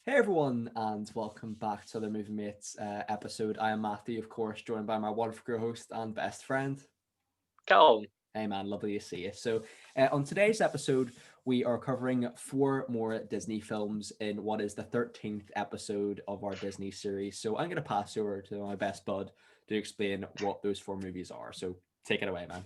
Hey everyone, and welcome back to the Movie Mates episode. I am Matthew, of course, joined by my wonderful co-host and best friend. Callum. Hey man, lovely to see you. On today's episode, we are covering 4 more Disney films in what is the 13th episode of our Disney series. So I'm going to pass over to my best bud to explain what those 4 movies are. So take it away, man.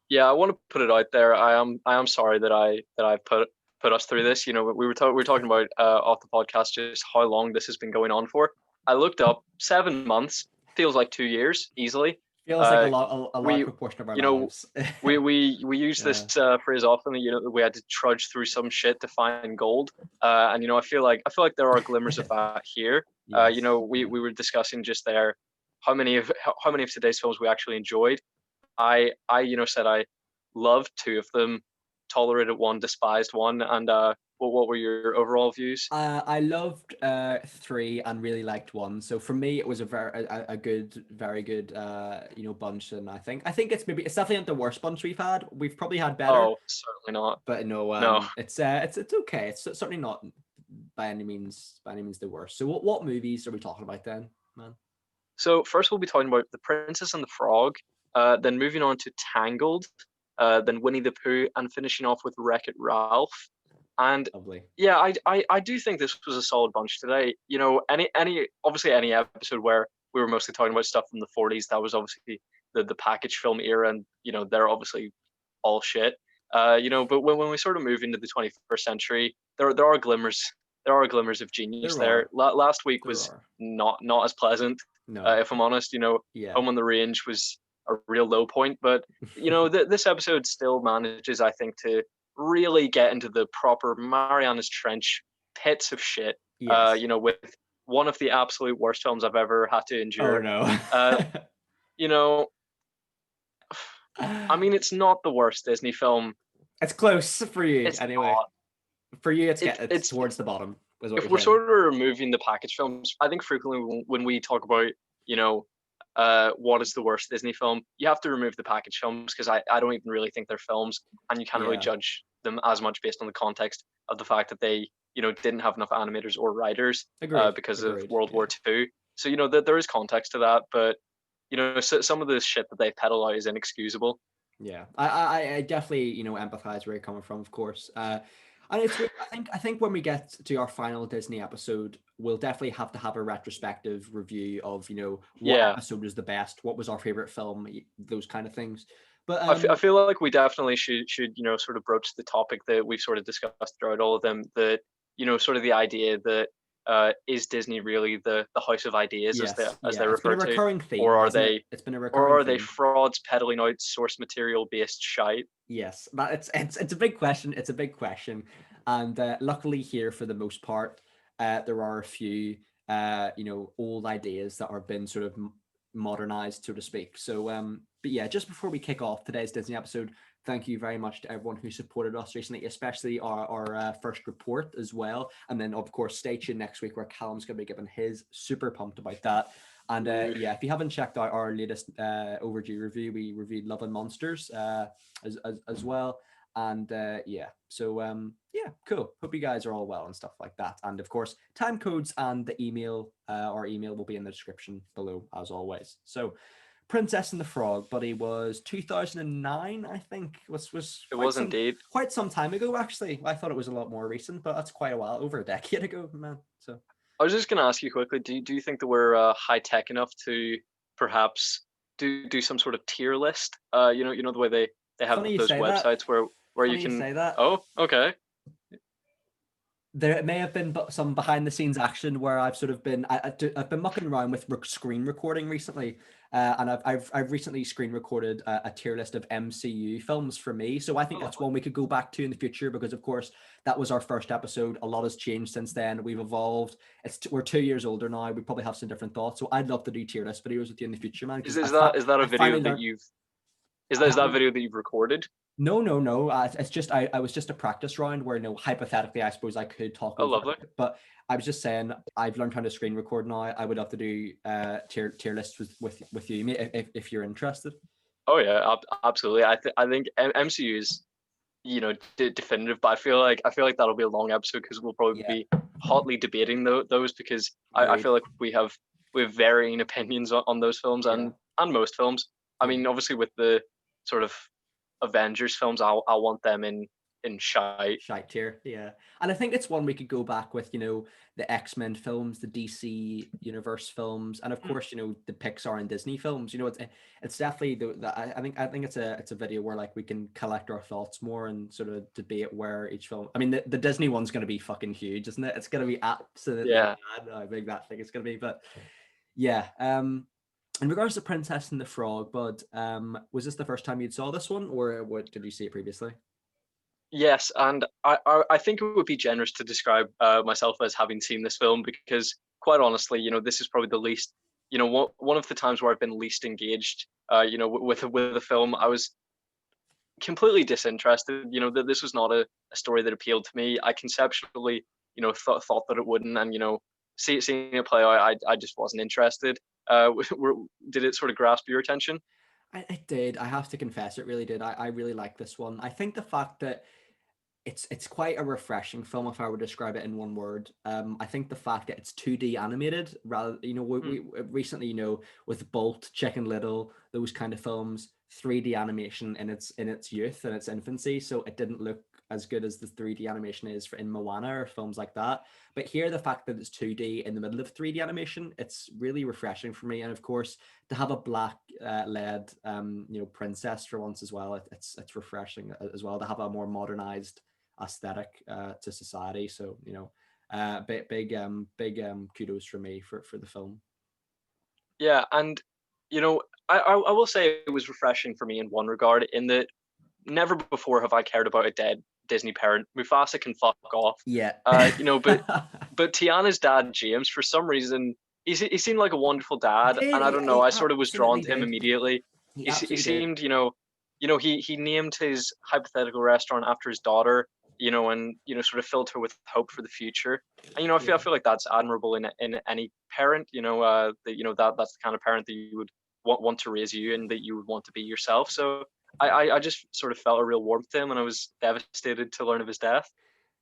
Yeah, I want to put it out there. I am sorry that I put us through this. We were talking about off the podcast just how long this has been going on for. I looked up 7 months. Feels like 2 years easily. Feels like Uh, a large we proportion of our you know lives. we use this Yeah. phrase often. We had to trudge through some shit to find gold. And I feel like there are glimmers of that here. Yes. We were discussing just there how many of today's films we actually enjoyed. I said I loved two of them, tolerated one, despised one, and what were your overall views? I loved 3 and really liked 1. So for me, it was a good, very good bunch. And I think it's definitely not the worst bunch we've had. We've probably had better, Oh, certainly not. but no, No. it's okay. It's certainly not by any means the worst. So what movies are we talking about then, man? So first we'll be talking about The Princess and the Frog, then moving on to Tangled, then Winnie the Pooh, and finishing off with Wreck-It Ralph. And Lovely. yeah, I do think this was a solid bunch today. Any episode where we were mostly talking about stuff from the 40s, that was obviously the package film era, and they're obviously all shit. But when we sort of move into the 21st century, there are glimmers of genius There there. are. Last week There was are. not as pleasant, No. if I'm honest. Yeah. Home on the Range was a real low point, but this episode still manages, I think, to really get into the proper Mariana's Trench pits of shit. Yes. With one of the absolute worst films I've ever had to Oh endure. no. Uh, you know, I mean, it's not the worst Disney film. It's close for you It's anyway. not. For you, It, it's it's towards the bottom, is what if you're we're saying. sort of removing the package films, I think frequently when we talk about, you know, what is the worst Disney film, you have to remove the package films because I don't even really think they're films, and you can't really Yeah. judge them as much based on the context of the fact that they, didn't have enough animators or writers Agreed. because of Agreed. World War Yeah. II. So there is context to that, but some of the shit that they peddle out is inexcusable. Yeah. I definitely, empathize where you're coming from, of course. And it's weird. I think when we get to our final Disney episode, we'll definitely have to have a retrospective review of, what Yeah, episode was the best, what was our favorite film, those kind of things. But I feel like we definitely should sort of broach the topic that we've sort of discussed throughout all of them. That sort of the idea that is Disney really the house of ideas as they yes, as yeah, they it's been refer a to, recurring or theme, are hasn't it? they It's been a or recurring are they theme. frauds peddling out source material based shite? Yes, that it's a big question. It's a big question, and luckily here for the most part, there are a few old ideas that are been sort of modernized, so to speak. So but yeah, just before we kick off today's Disney episode, thank you very much to everyone who supported us recently, especially our first report as well, and then of course stay tuned next week where Callum's going to be giving his super pumped about that. And yeah, if you haven't checked out our latest overdue review, we reviewed Love and Monsters as well. And yeah, so yeah, cool. Hope you guys are all well and stuff like that. And of course, time codes and the email, our email will be in the description below as always. So Princess and the Frog, buddy, was 2009, I think. Was It quite was some indeed. quite some time ago actually. I thought it was a lot more recent, but that's quite a while, over a decade ago, man. So I was just going to ask you quickly. Do you think that we're high tech enough to perhaps do some sort of tier list? The way they have funny you those say that. websites where you Funny you can. say that. Oh, okay. There may have been some behind the scenes action where I've sort of been I've been mucking around with screen recording recently, and I've recently screen recorded a tier list of MCU films for me. So I think Oh, that's lovely. one we could go back to in the future because of course that was our first episode. A lot has changed since then. We've evolved. We're 2 years older now. We probably have some different thoughts. So I'd love to do tier list videos with you in the future, man. Is Because is that is that a I video finally that learned. you've is that I video that you've recorded? No, no, no. It's just I was just a practice round where hypothetically I suppose I could talk Oh, over lovely. it, but I was just saying I've learned how to screen record now. I would love to do tier lists with you, mate, if you're interested. Oh yeah, absolutely. I think MCU is definitive, but I feel like that'll be a long episode because we'll probably Yeah, be hotly debating those, because I Agreed. feel like we have varying opinions on those films, Yeah. and most films. I Yeah. mean, obviously with the sort of Avengers films, I want them in shite. Shite tier, yeah. And I think it's one we could go back with, the X-Men films, the DC universe films, and of Mm. course, the Pixar and Disney films. It's definitely I think it's a video where like we can collect our thoughts more and sort of debate where each film. I mean, the Disney one's going to be fucking huge, isn't it? It's going to be absolutely Yeah. mad how big that thing is going to be. But yeah, in regards to Princess and the Frog, Bud, was this the first time you'd saw this one, or what did you see it previously? Yes, and I think it would be generous to describe myself as having seen this film, because quite honestly, this is probably the least, one of the times where I've been least engaged, with a film. I was completely disinterested. That this was not a story that appealed to me. I conceptually, thought that it wouldn't, and seeing it play out, I just wasn't interested. Did it sort of grasp your attention? I did. I have to confess, it really did. I really like this one. I think the fact that it's quite a refreshing film, if I would describe it in one word. I think the fact that it's 2D animated, rather, Mm. we recently, with Bolt, Chicken Little, those kind of films, 3D animation in its youth and its infancy, so it didn't look as good as the 3D animation is in Moana or films like that. But here, the fact that it's 2D in the middle of 3D animation, it's really refreshing for me. And of course, to have a black led princess for once as well, it's refreshing as well to have a more modernized aesthetic to society. So big kudos for me for the film. Yeah, and I will say it was refreshing for me in one regard, in that never before have I cared about a dead Disney parent. Mufasa can fuck off. Yeah. But Tiana's dad, James, for some reason, he seemed like a wonderful He dad, did. and I don't know. He I sort of was drawn absolutely to him did. immediately. He He absolutely did. seemed, he named his hypothetical restaurant after his daughter, and sort of filled her with hope for the future. And I Yeah. feel like that's admirable in any parent. That's the kind of parent that you would want to raise you, and that you would want to be yourself. So I just sort of felt a real warmth to him, and I was devastated to learn of his death.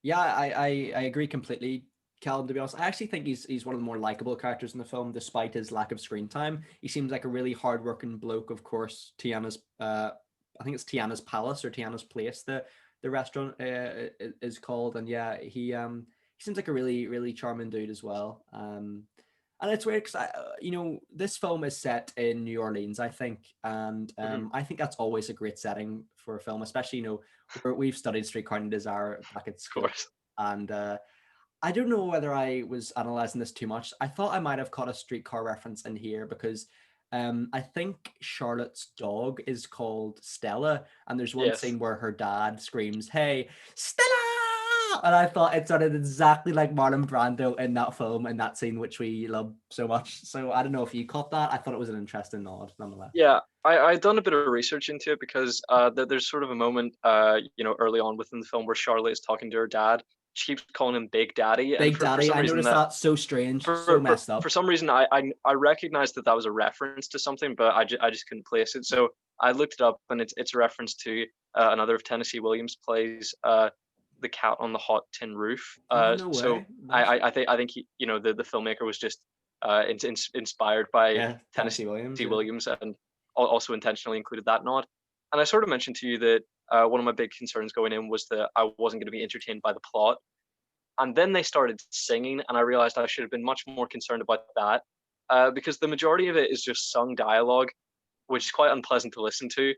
Yeah, I agree completely, Callum, to be honest. I actually think he's one of the more likable characters in the film, despite his lack of screen time. He seems like a really hardworking bloke. Of course, I think it's Tiana's Palace or Tiana's Place, the restaurant is called. And yeah, he seems like a really, really charming dude as well. And it's weird because this film is set in New Orleans, I think, and Mhm. I think that's always a great setting for a film, especially we've studied Streetcar Named Desire back at Of school, course. and I don't know whether I was analyzing this too much. I thought I might have caught a streetcar reference in here because I think Charlotte's dog is called Stella, and there's one Yes. scene where her dad screams, "Hey, Stella!" And I thought it sounded exactly like Marlon Brando in that film, in that scene, which we love so much. So I don't know if you caught that. I thought it was an interesting nod, nonetheless. Yeah, I done a bit of research into it, because there's sort of a moment, early on within the film, where Charlotte is talking to her dad. She keeps calling him Big Daddy, and Big for Daddy, some I reason noticed that that. So strange, so for messed up. some reason I recognized that was a reference to something, but I just couldn't place it. So I looked it up, and it's a reference to another of Tennessee Williams' plays, The Cat on the Hot Tin Roof. Oh, no So way. Nice. I think the filmmaker was just inspired by Yeah, Tennessee Williams. Tennessee Yeah. Williams, and also intentionally included that nod. And I sort of mentioned to you that one of my big concerns going in was that I wasn't going to be entertained by the plot. And then they started singing, and I realized I should have been much more concerned about that, because the majority of it is just sung dialogue, which is quite unpleasant to listen to.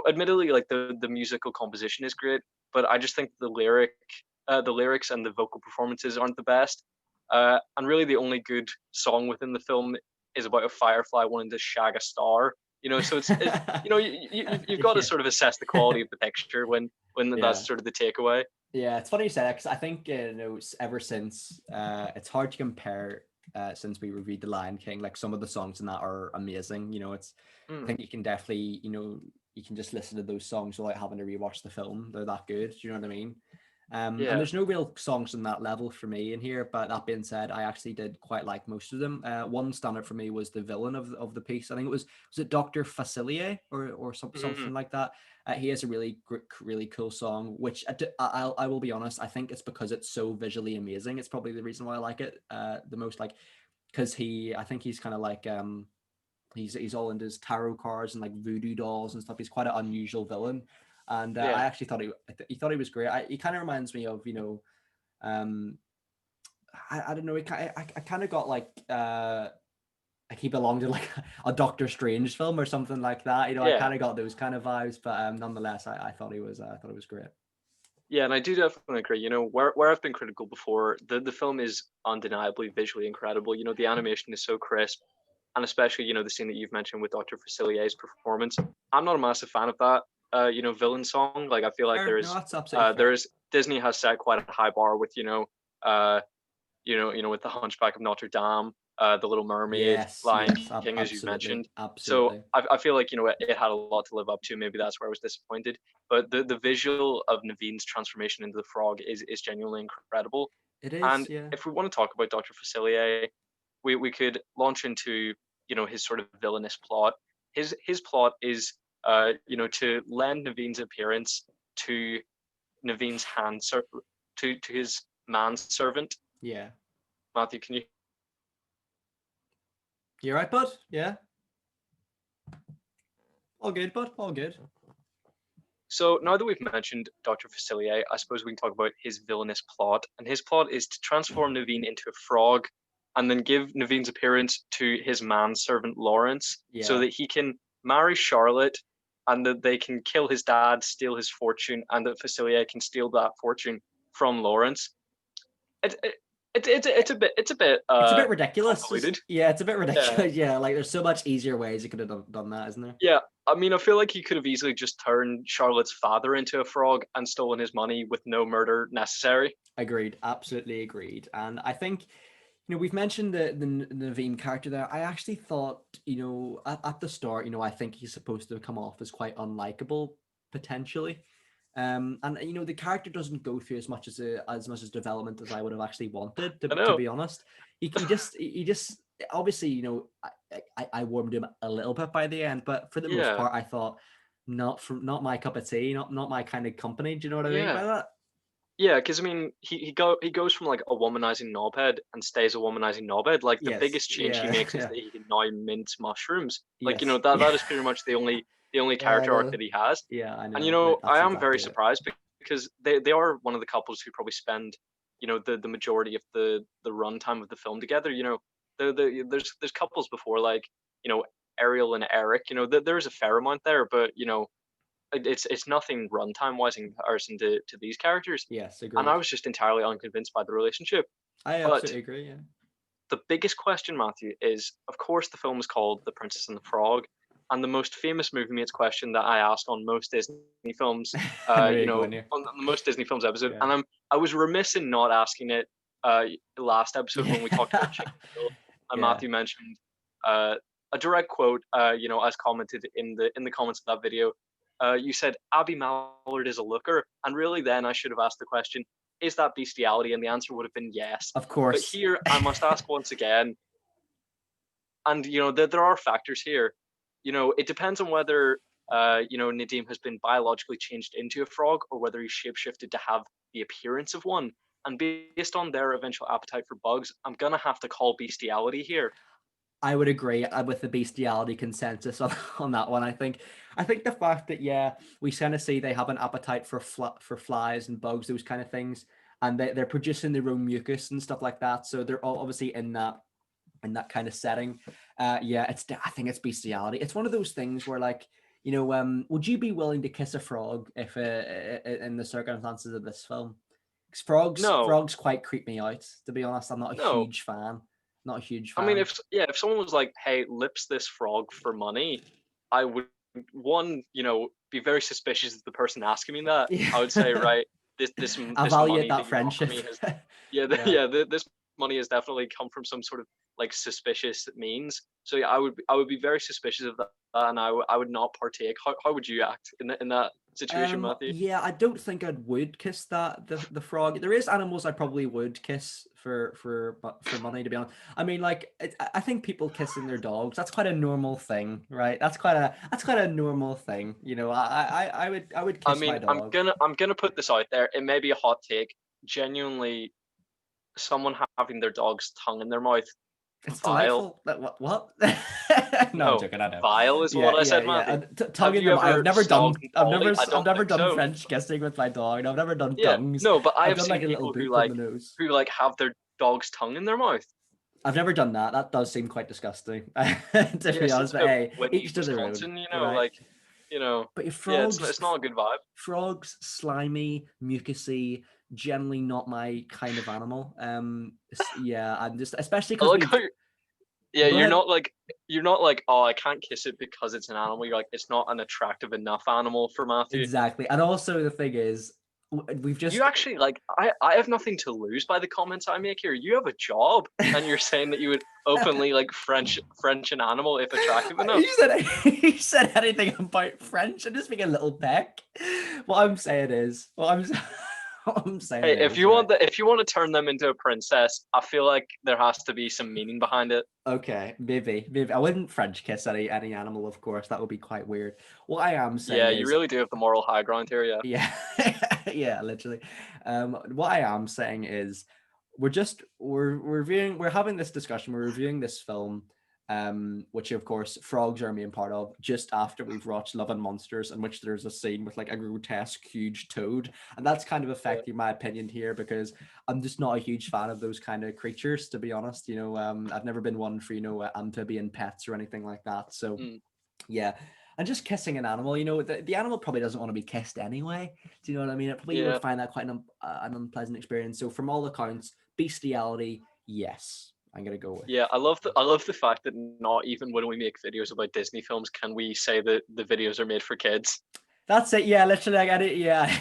Admittedly, like the musical composition is great, but I just think the lyrics and the vocal performances aren't the best. And really, the only good song within the film is about a firefly wanting to shag a star. So you've got to Yeah. sort of assess the quality of the picture when Yeah. that's sort of the takeaway. Yeah, it's funny you say that because I think ever since it's hard to compare since we reviewed The Lion King. Like some of the songs in that are amazing. I Mm. think you can definitely you can just listen to those songs without having to rewatch the film. They're that good. Do you know what I mean? And Yeah. there's no real songs on that level for me in here. But that being said, I actually did quite like most of them. One standout for me was the villain of the piece. I think was it Dr. Facilier or something like that. He has a really cool song, which I will be honest, I think it's because it's so visually amazing. It's probably the reason why I like it the most. Like, because I think he's kind of like he's all into his tarot cards and like voodoo dolls and stuff. He's quite an unusual villain, and Yeah. I actually thought he thought he was great. He kind of reminds me of I don't know. I kind of got like like he belonged in like a Doctor Strange film or something like that. I Yeah. kind of got those kind of vibes, but nonetheless, I thought he was great. Yeah, and I do definitely agree. Where I've been critical before, the film is undeniably visually incredible. The animation is so crisp, and especially the scene that you've mentioned with Dr. Facilier's performance. I'm not a massive fan of that villain song. Like, I feel like Fair. No, that's absolutely fair. Disney has set quite a high bar with uh with the Hunchback of Notre Dame, the Little Mermaid, Yes, Lion yes, King, as you've absolutely, mentioned. So absolutely. I feel like it had a lot to live up to. Maybe that's where I was disappointed. But the visual of Naveen's transformation into the frog is genuinely incredible. It is, And yeah. if we want to talk about Dr. Facilier, we could launch into his sort of villainous plot. His plot is to lend Naveen's appearance to Naveen's to his manservant. Yeah. Matthew, can you? You right, bud? Yeah. All good, bud. All good. So now that we've mentioned Dr. Facilier, I suppose we can talk about his villainous plot. And his plot is to transform Naveen into a frog and then give Naveen's appearance to his manservant Lawrence so Yeah. that he can marry Charlotte and that they can kill his dad, steal his fortune, and that Facilier can steal that fortune from Lawrence. It, it, it's a bit It's a bit ridiculous. convoluted. Yeah, it's a bit ridiculous. Yeah. Yeah, like there's so much easier ways you could have done that, isn't there? Yeah, I mean, I feel like he could have easily just turned Charlotte's father into a frog and stolen his money with no murder necessary. Agreed. Absolutely agreed. And I think, we've mentioned the Naveen character there. I actually thought, at the start, I think he's supposed to come off as quite unlikable potentially. And the character doesn't go through as much as development as I would have actually wanted, I to know. be honest. He just obviously, I warmed him a little bit by the end, but for the most part, I thought not my cup of tea, not my kind of company. Do you know what I mean by that? Yeah, because I mean, he goes from like a womanizing knobhead and stays a womanizing knobhead. Like, the Yes. biggest change he Yeah. makes is Yeah. that he can now mince mushrooms. Like, Yes. that is pretty much the only character arc that he has. Yeah, I know. And That's I am very exactly it. surprised because they are one of the couples who probably spend the majority of the runtime of the film together. There's couples before, like, Ariel and Eric. There's a fair amount there, but it's nothing runtime wise in comparison to these characters. Yes, And agreed. I was just entirely unconvinced by the relationship. I But absolutely agree. Yeah. the biggest question, Matthew, is, of course, the film is called The Princess and the Frog, and the most famous movie mates question that I ask on most Disney films, I know you're going here. on the most Disney films episode, Yeah. and I was remiss in not asking it last episode when we talked about Chicken Little, and Yeah. Matthew mentioned a direct quote, as commented in the comments of that video. You said Abby Mallard is a looker, and really then I should have asked the question, is that bestiality? And the answer would have been yes. Of But course. here I must ask once again, and there are factors here. It depends on whether Nadim has been biologically changed into a frog or whether he's shapeshifted to have the appearance of one. And based on their eventual appetite for bugs, I'm gonna have to call bestiality here. I would agree with the bestiality consensus on that one. I think the fact that we kind of see they have an appetite for flies and bugs, those kind of things, and they're producing their own mucus and stuff like that. So they're all obviously in that kind of setting. I think it's bestiality. It's one of those things where, like, would you be willing to kiss a frog if in the circumstances of this film? Because frogs quite creep me out, to be honest. I'm not a huge fan. Not a huge fan. I mean, if someone was like, "Hey, lips this frog for money," I would be very suspicious of the person asking me that. Yeah. I would say, right, this Evaluate money that that you offer friendship. me this money has definitely come from some sort of like suspicious means. So yeah, I would be very suspicious of that, and I would not partake. How would you act in that situation, Matthew? Yeah, I don't think I would kiss the frog. There is animals I probably would kiss for money, to be honest. I mean, like I think people kissing their dogs, that's quite a normal thing, right? That's quite a normal thing. You know, I would I kiss my mean, dog. I'm gonna put this out there. It may be a hot take. Genuinely, someone having their dog's tongue in their mouth, It's vile. delightful. What? No, I'm No, joking. I know. vile is Yeah, what I yeah, said, yeah. Matthew. Tongue Have in you them. I've ever never done. slogged Polly? I I've don't never think done so. French kissing with my dog. And I've never done Yeah, tongues. no, but I I've have done like seen a little people boop on the nose. who like have their dog's tongue in their mouth. I've never done that. That does seem quite disgusting, to be Yes, it's honest. a But bit hey, Whitney, each to their own, Wisconsin. right? Like, But your yeah, frogs, it's not a good vibe. frogs, slimy, mucusy, generally not my kind of animal. Yeah, I'm just especially I because like we've. how yeah, Go ahead. you're not like, oh, I can't kiss it because it's an animal. You're like, it's not an attractive enough animal for Matthew. Exactly, and also the thing is, we've You just. actually like I have nothing to lose by the comments I make here. You have a job, and you're saying that you would openly like French an animal if attractive enough. You said anything about French. I'm just being a little peck. What I'm saying is, what I'm saying Hey, is, right? if you want to turn them into a princess, I feel like there has to be some meaning behind it. Okay, maybe I wouldn't French kiss any animal, of course. That would be quite weird. What I am saying Yeah, you is, really do have the moral high ground here. Yeah. yeah, yeah, literally. What I am saying is, we're having this discussion. We're reviewing this film, which of course frogs are a main part of. Just after we've watched Love and Monsters, in which there's a scene with like a grotesque huge toad, and that's kind of Yeah. affecting my opinion here because I'm just not a huge fan of those kind of creatures, to be honest. You know, I've never been one for amphibian pets or anything like that. So Mm. yeah. And just kissing an animal, the animal probably doesn't want to be kissed anyway. Do you know what I mean? It probably would Yeah. find that quite an unpleasant experience. So from all accounts, bestiality, yes, I'm gonna go with. Yeah, I love the fact that not even when we make videos about Disney films can we say that the videos are made for kids. That's it. Yeah, literally, I get it. Yeah,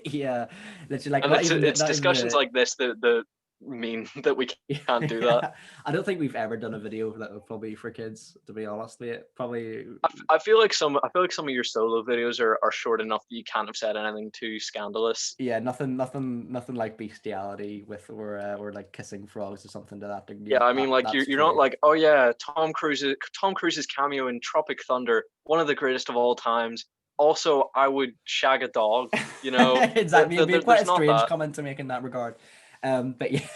yeah, literally, like And it's not even discussions the. like this that mean that we can't do that. Yeah. I don't think we've ever done a video that would probably be for kids. To be honest with you, probably. I feel like some of your solo videos are short enough that you can't have said anything too scandalous. Yeah, nothing like bestiality with or like kissing frogs or something to that degree. Yeah, I mean, That like that's you're not true. like, oh yeah, Tom Cruise's cameo in Tropic Thunder, one of the greatest of all times. Also, I would shag a dog. Exactly, it'd be quite a There's not strange that. comment to make in that regard. But yeah,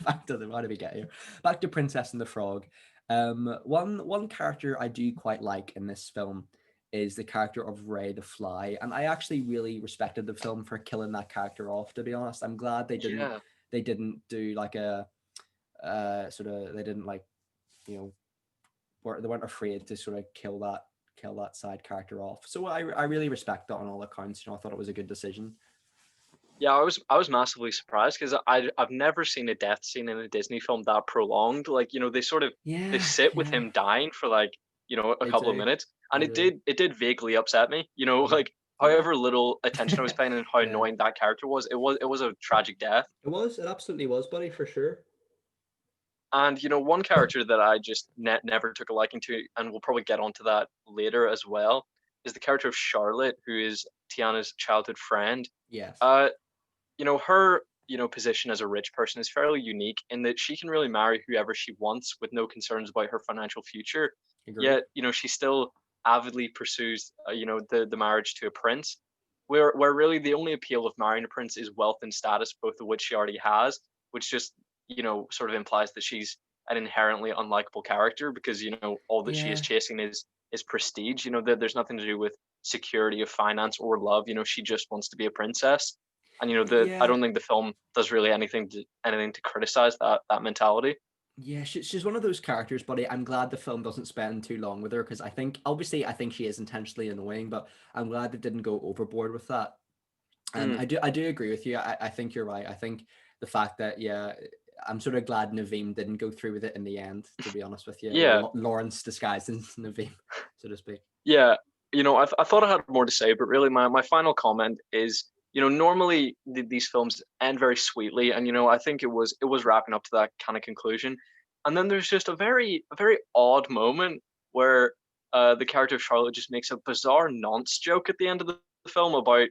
back to the how did we get here? Back to Princess and the Frog. One character I do quite like in this film is the character of Ray the Fly, and I actually really respected the film for killing that character off. To be honest, I'm glad Yeah, they didn't do like a sort of they didn't like you know they weren't afraid to sort of kill that side character off. So I really respect that on all accounts. I thought it was a good decision. yeah. I was massively surprised because I've never seen a death scene in a Disney film that prolonged. Like they Yeah, sit with yeah, him dying for like a they couple of do. minutes, and They do. it did vaguely upset me. Yeah. Like Yeah. however little attention I was paying and how Yeah. annoying that character was, it was a tragic death. It was. It absolutely was, buddy, for sure. And one character that I just never took a liking to, and we'll probably get onto that later as well, is the character of Charlotte, who is Tiana's childhood friend. Yes. Uh, her position as a rich person is fairly unique in that she can really marry whoever she wants with no concerns about her financial future. Agreed. Yet she still avidly pursues the marriage to a prince, where really the only appeal of marrying a prince is wealth and status, both of which she already has, which just sort of implies that she's an inherently unlikable character because all that she is Yeah. chasing is prestige. There's nothing to do with security of finance or love. She just wants to be a princess. And I Yeah. don't think the film does really anything to criticize that mentality. Yeah, she's one of those characters, buddy. I'm glad the film doesn't spend too long with her because I think she is intentionally annoying, but I'm glad they didn't go overboard with that. And Mm, I do agree with you. I think you're right. I think the fact that yeah, I'm sort of glad Naveem didn't go through with it in the end, to be honest with you, or yeah, Lawrence disguised as Naveem, so to speak. yeah. I thought I had more to say, but really my final comment is normally these films end very sweetly, and I think it was wrapping up to that kind of conclusion, and then there's just a very odd moment where the character of Charlotte just makes a bizarre nonce joke at the end of the film about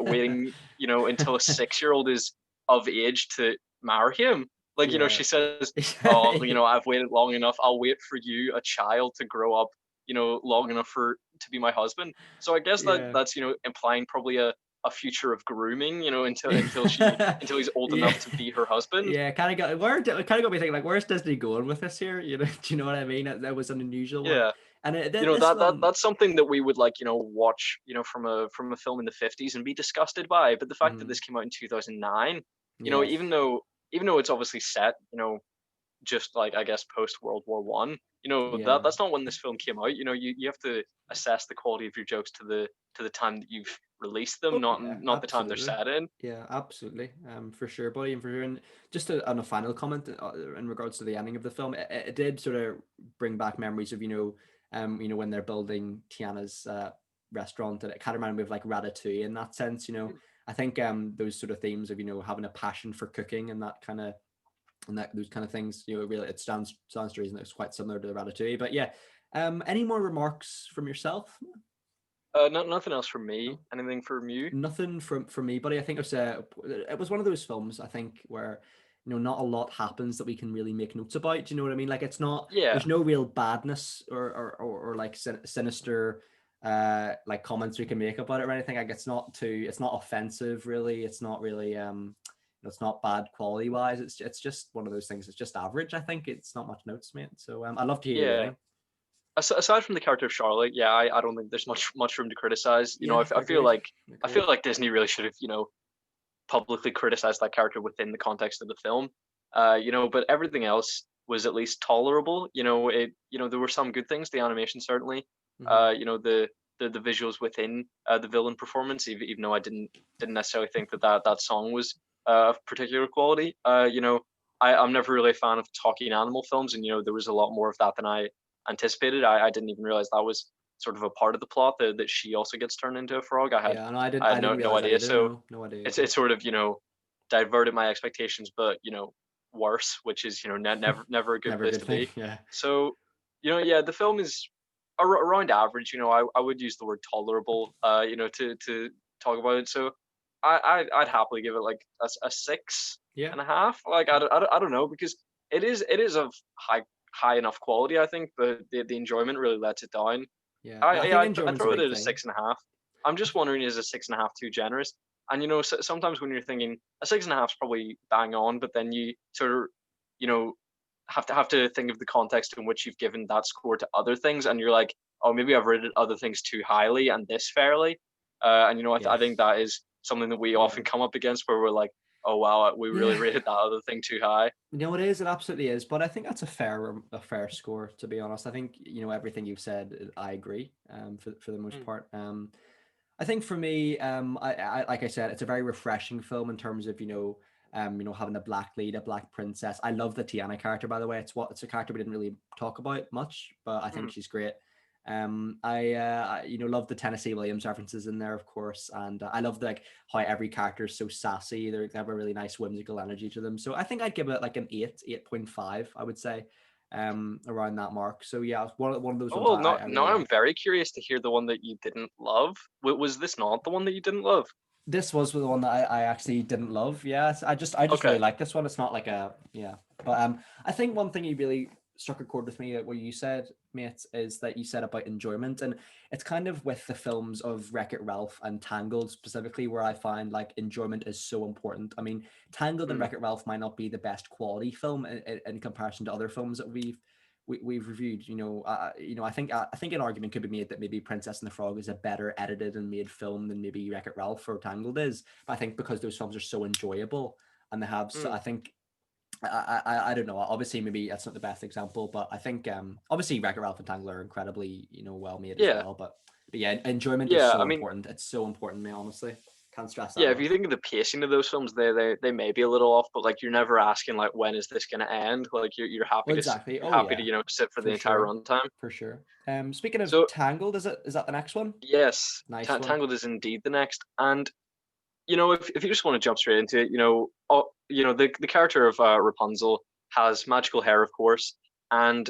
waiting, until a 6-year-old is of age to marry him. Like, Yeah. she says, "Oh, I've waited long enough. I'll wait for you, a child, to grow up, long enough for to be my husband." So I guess Yeah. that's implying probably a future of grooming, until he's old Yeah. enough to be her husband. Yeah, kind of got me thinking like, where's Disney going with this here? Do you know what I mean? That was an unusual one, Yeah. and this That film. that's something that we would like, watch, from a film in the 50s and be disgusted by. But the fact that Mhm. this came out in 2009, even Yes. though it's obviously set, just like, I guess, post World War One, Yeah. that's not when this film came out. You have to assess the quality of your jokes to the time that you've released them, Oh not yeah, not the time they're absolutely. set in. Yeah, absolutely. For sure, buddy, and for sure. And just on a final comment in regards to the ending of the film, it did sort of bring back memories of when they're building Tiana's restaurant, and it kind of reminded me of like Ratatouille in that sense. I think those sort of themes of having a passion for cooking and that kind of and that those kind of things, really it stands to reason that it's quite similar to Ratatouille. But yeah, any more remarks from yourself? Nothing else from me. No. Anything from you? Nothing from me, buddy. I think it was one of those films, I think, where not a lot happens that we can really make notes about. Do you know what I mean? Like it's not Yeah. there's no real badness or like sinister like comments we can make about it or anything. Like it's not offensive really. It's not really it's not bad quality wise. It's just one of those things. It's just average. I think it's not much notes, mate. So I'd love to hear your Yeah. rating. Aside from the character of Charlotte, yeah, I don't think there's much room to criticize. Yeah, I feel agreed. like Agreed. Disney really should have, publicly criticized that character within the context of the film. But everything else was at least tolerable. There were some good things. The animation certainly. Hmm. The visuals within the villain performance, even though I didn't necessarily think that song was of particular quality. I'm never really a fan of talking animal films, and there was a lot more of that than I anticipated. I didn't even realize that was sort of a part of the plot, that she also gets turned into a frog. Yeah, no, I didn't I I had didn't no realize that idea. either. So No, no idea it's either. it's sort of diverted my expectations, but worse, which is never a good Never a place good to thing. be. Yeah. So yeah, the film is around average. I would use the word tolerable. To talk about it. So I'd happily give it like a six Yeah. and a half. Like I don't know, because it is of high enough quality, I think, but the enjoyment really lets it down. Yeah. I I yeah, think I'd enjoyment's a throw it big at a thing. 6.5. I'm just wondering, is a 6.5 too generous? And sometimes when you're thinking a 6.5 is probably bang on, but then you sort of, you know, have to think of the context in which you've given that score to other things, and you're like, oh, maybe I've rated other things too highly and this fairly. And I think Yes. that is something that we Yeah. often come up against, where we're like, oh wow, we really Yeah. rated that other thing too high. No, it is. It absolutely is. But I think that's a fair score, to be honest. I think everything you've said. I agree. For the most Mm, part. I think for me, I like I said, it's a very refreshing film in terms of having a black lead, a black princess. I love the Tiana character, by the way. It's a character we didn't really talk about much, but I think mm. she's great. I love the Tennessee Williams references in there, of course, and I love like how every character is so sassy. They have a really nice whimsical energy to them. So I think I'd give it like an 8.5. I would say, around that mark. So yeah, one of those Oh ones well, I, no, I now really I'm like. very curious to hear the one that you didn't love. Was this not the one that you didn't love? This was the one that I actually didn't love. Yeah, I just really Okay. like this one. It's not like but I think one thing you really struck a chord with me what you said, mate, is that you said about enjoyment, and it's kind of with the films of Wreck-It Ralph and Tangled specifically where I find like enjoyment is so important. I mean, Tangled and Mm, Wreck-It Ralph might not be the best quality film in comparison to other films that we've reviewed. I think an argument could be made that maybe Princess and the Frog is a better edited and made film than maybe Wreck-It Ralph or Tangled is. But I think because those films are so enjoyable and they have, so mm. I think I don't know. Obviously, maybe that's not the best example, but I think obviously Wreck-It Ralph and Tangled are incredibly well made as Yeah, well. But yeah, enjoyment is yeah. so I mean, important. It's so important, man. Honestly, can't stress that yeah. If you enough. think of the pacing of those films, they may be a little off, but like you're never asking like, when is this going to end? Like you're happy Well, to exactly. you're Oh happy to yeah, sit for the for entire sure, runtime. for sure. Speaking of So Tangled, is that the next one? yes, Nice one. Tangled is indeed the next, and if you just want to jump straight into it, the character of Rapunzel has magical hair, of course, and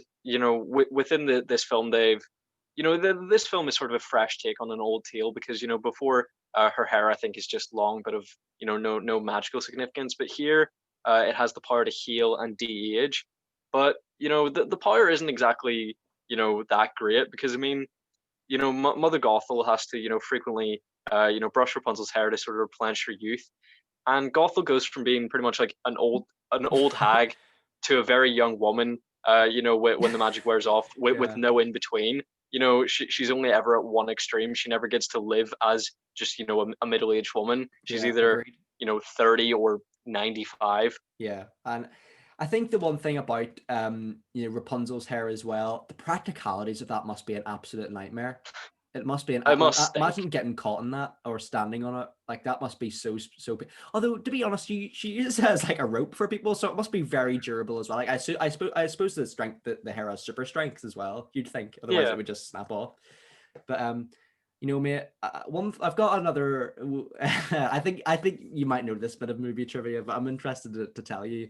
within this film, this film is sort of a fresh take on an old tale because before her hair, I think, is just long, but of no magical significance. But here, it has the power to heal and de-age, but the power isn't exactly that great because I mean Mother Gothel has to frequently brush Rapunzel's hair to sort of replenish her youth, and Gothel goes from being pretty much like an old hag to a very young woman. When the magic wears off, with Yeah. no in between. She's only ever at one extreme. She never gets to live as just a middle-aged woman. She's Yeah, either agreed. 30 or 95. Yeah, and I think the one thing about Rapunzel's hair as well, the practicalities of that must be an absolute nightmare. It must be It like must stink. imagine getting caught in that or standing on it. Like that must be so. Although to be honest, she uses it as like a rope for people, so it must be very durable as well. Like I suppose the strength that the hair has super strength as well. You'd think, otherwise it Yeah, would just snap off. But mate, I've got another. I think you might know this bit of movie trivia, but I'm interested to tell you.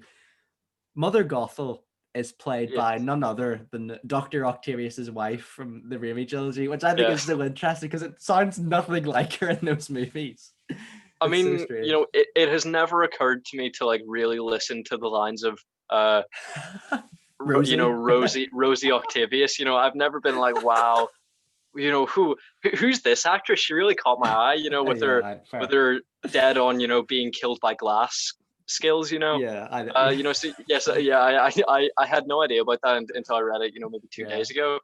Mother Gothel is played yeah, by none other than Dr. Octavius's wife from the Raimi trilogy, which I think yeah. is so interesting because it sounds nothing like her in those movies. I It's so mean, strange. it has never occurred to me to like really listen to the lines of uh Rosie. Rosie Octavius. I've never been like, wow, who's this actress? She really caught my eye, with her Yeah, with fair. her dead on, being killed by glass skills. Yeah, yeah, So yes, yeah, I had no idea about that until I read it, maybe two yeah. days ago,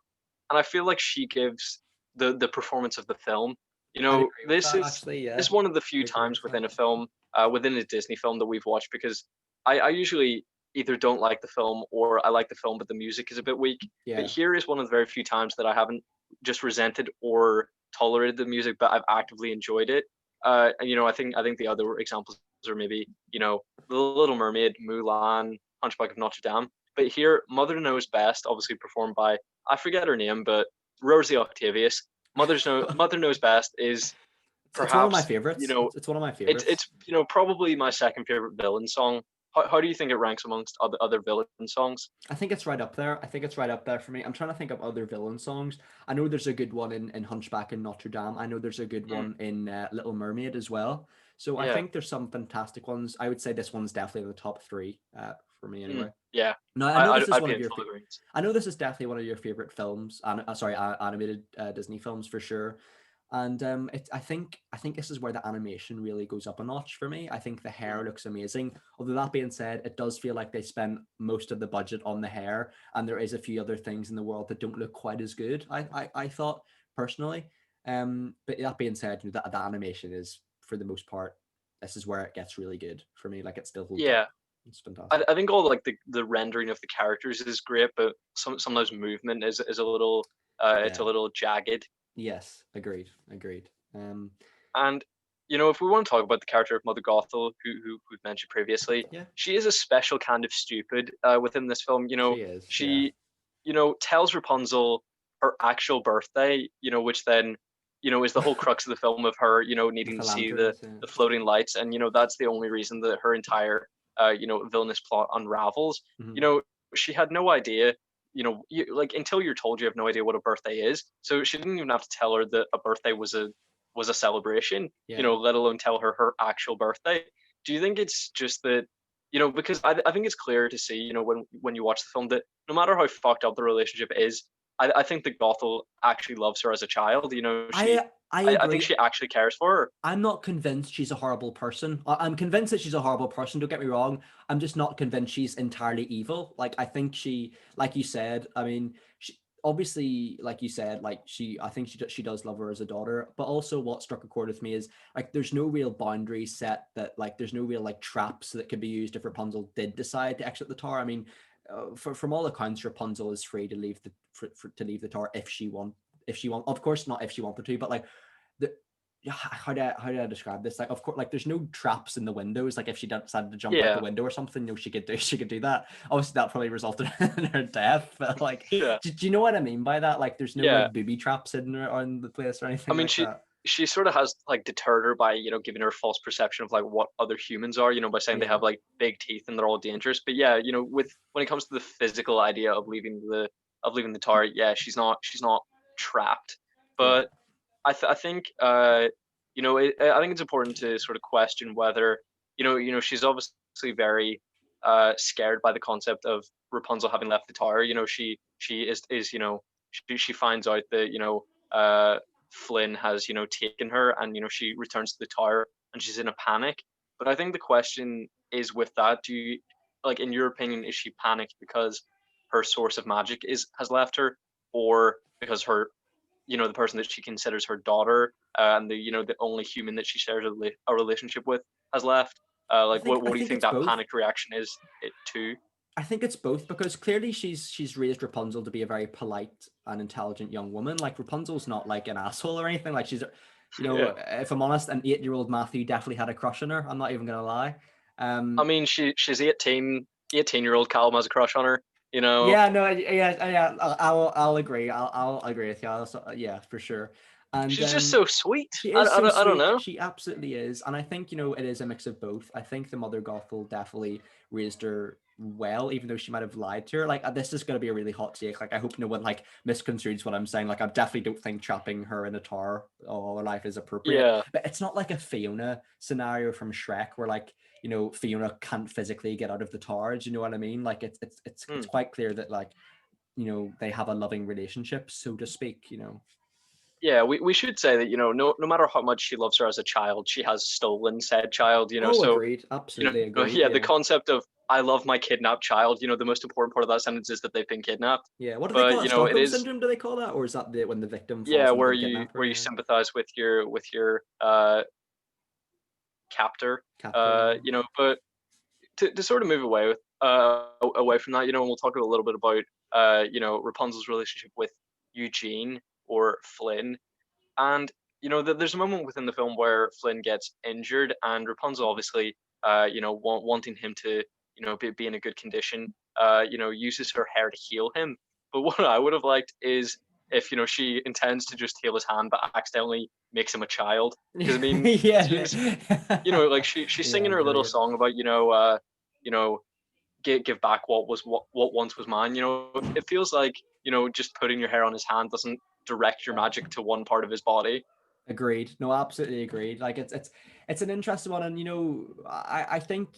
and I feel like she gives the performance of the film. I'd agree with This that is actually. this Yeah, is one of the few I agree times with that. within a film, within a Disney film that we've watched because I usually either don't like the film or I like the film but the music is a bit weak. But Yeah. here is one of the very few times that I haven't just resented or tolerated the music, but I've actively enjoyed it. I think the other examples are maybe The Little Mermaid, Mulan, Hunchback of Notre Dame. But here, Mother Knows Best, obviously performed by I forget her name, but Rosie Octavius. Mother Knows Best is It's one of my perhaps favorites. It's one of my it's favorites. it's probably my second favorite villain song. How do you think it ranks amongst other villain songs? I think it's right up there. I think it's right up there for me. I'm trying to think of other villain songs. I know there's a good one in Hunchback and Notre Dame. I know there's a good Mm, one in Little Mermaid as well. So I yeah, think there's some fantastic ones. I would say this one's definitely in the top three for me anyway. yeah. No, I know I, I'd, this is I'd one be of in your. full agreement. I know this is definitely one of your favorite films. Sorry, animated Disney films for sure. And I think this is where the animation really goes up a notch for me. I think the hair Mm, looks amazing. Although that being said, it does feel like they spent most of the budget on the hair, and there is a few other things in the world that don't look quite as good. I thought personally. But that being said, the animation is for the most part. This is where it gets really good for me. Like it still holds yeah, up. It's I, fantastic. I think all like the rendering of the characters is great, but sometimes movement is a little it's a Yeah. little jagged. Yes. Agreed. Agreed. And if we want to talk about the character of Mother Gothel, who we've mentioned previously, Yeah. she is a special kind of stupid within this film. She is. Yeah. She tells Rapunzel her actual birthday, which then is the whole crux of the film of her With needing the to see the lanterns. Yeah. the floating lights, and that's the only reason that her entire villainous plot unravels. Mhm. She had no idea. Like until you're told, you have no idea what a birthday is. So she didn't even have to tell her that a birthday was a celebration, Yeah. let alone tell her actual birthday. Do you think it's just that, because I think it's clear to see, when you watch the film that no matter how fucked up the relationship is, I think that Gothel actually loves her as a child. I I think agree. she actually cares for her. I'm not convinced she's a horrible person. I'm convinced that she's a horrible person. Don't get me wrong. I'm just not convinced she's entirely evil. Like I think she, like you said, I mean, she obviously, like you said, like I think she does love her as a daughter. But also, what struck a chord with me is like there's no real boundaries set. That like there's no real like traps that could be used if Rapunzel did decide to exit the tower. I mean, from all accounts, Rapunzel is free to leave to leave the tower if she want. If she want, of course, not if she wanted to, but like the yeah, how do I describe this? Like, of course, like there's no traps in the windows. Like, if she decided to jump out the Yeah, window or something, she could do that. Obviously, that probably resulted in her death. But like, yeah, do you know what I mean by that? Like, there's no yeah. like booby traps in the place or I anything mean, like she that. she sort of has like deterred her by, you know, giving her a false perception of like what other humans are, you know, by saying they Yeah. have like big teeth and they're all dangerous. But yeah, you know, with when it comes to the physical idea of leaving the tower, yeah, she's not trapped. Yeah. But I think you know, I think it's important to sort of question whether, you know, she's obviously very scared by the concept of Rapunzel having left the tower. You know, she is you know, she finds out that, you know, Flynn has, you know, taken her, and you know, she returns to the tower and she's in a panic. But I think the question is, with that, do you, like, in your opinion, is she panicked because her source of magic is has left her, or because her, you know, the person that she considers her daughter, and the, you know, the only human that she shares a relationship with has left? I Like, think I what do you think think it's that both. panicked reaction is it to? I think it's both, because clearly she's raised Rapunzel to be a very polite and intelligent young woman. Like, Rapunzel's not like an asshole or anything. Like, she's, you know, Yeah, if I'm honest, an 8-year-old Matthew definitely had a crush on her. I'm not even gonna lie. I Um, mean, she's 18-year-old Callum has a crush on her, you know. yeah, no, yeah, I'll agree. I'll agree with you. Yeah, for sure. And She's just so sweet. she is so I don't sweet. know. She absolutely is. And I think, you know, it is a mix of both. I think the mother Gothel definitely raised her well, even though she might have lied to her. Like, this is going to be a really hot take. Like, I hope no one like misconstrues what I'm saying. Like, I definitely don't think trapping her in a tower all her life is appropriate. Yeah. But it's not like a Fiona scenario from Shrek where, like, you know, Fiona can't physically get out of the tower. Do you know what I mean? Like, it's Hmm. quite clear that, like, you know, they have a loving relationship, so to speak, you know. Yeah, we should say that, you know, no matter how much she loves her as a child, she has stolen said child, you know. Oh, So, agreed. you Absolutely know, agreed. yeah, the Yeah. concept of I love my kidnapped child, you know, the most important part of that sentence is that they've been kidnapped. Yeah. What do they call But, it? you know, it Stockholm is, syndrome, do they call that? Or is that when the victim yeah, falls in love with the kidnapper? where you Yeah. sympathize with your captor. Captor, yeah. You know, but to sort of move away from that, you know, and we'll talk a little bit about you know, Rapunzel's relationship with Eugene, or Flynn. And you know, there's a moment within the film where Flynn gets injured, and Rapunzel obviously, you know, wanting him to, you know, be in a good condition, you know, uses her hair to heal him. But what I would have liked is if, you know, she intends to just heal his hand, but accidentally makes him a child. Because I mean, Yeah. she's, you know, like she's Yeah, singing her little agreed. song about, you know, give back what once was mine. You know, it feels like, you know, just putting your hair on his hand doesn't direct your magic to one part of his body. Agreed. No, absolutely agreed. Like, it's an interesting one, and you know, I think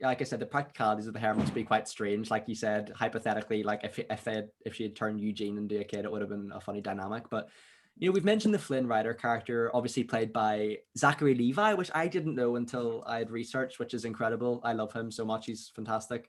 like I said, the practicalities of the hair must be quite strange. Like you said, hypothetically, like if she had turned Eugene into a kid, it would have been a funny dynamic. But you know, we've mentioned the Flynn Rider character, obviously played by Zachary Levi, which I didn't know until I had researched, which is incredible. I love him so much; he's fantastic.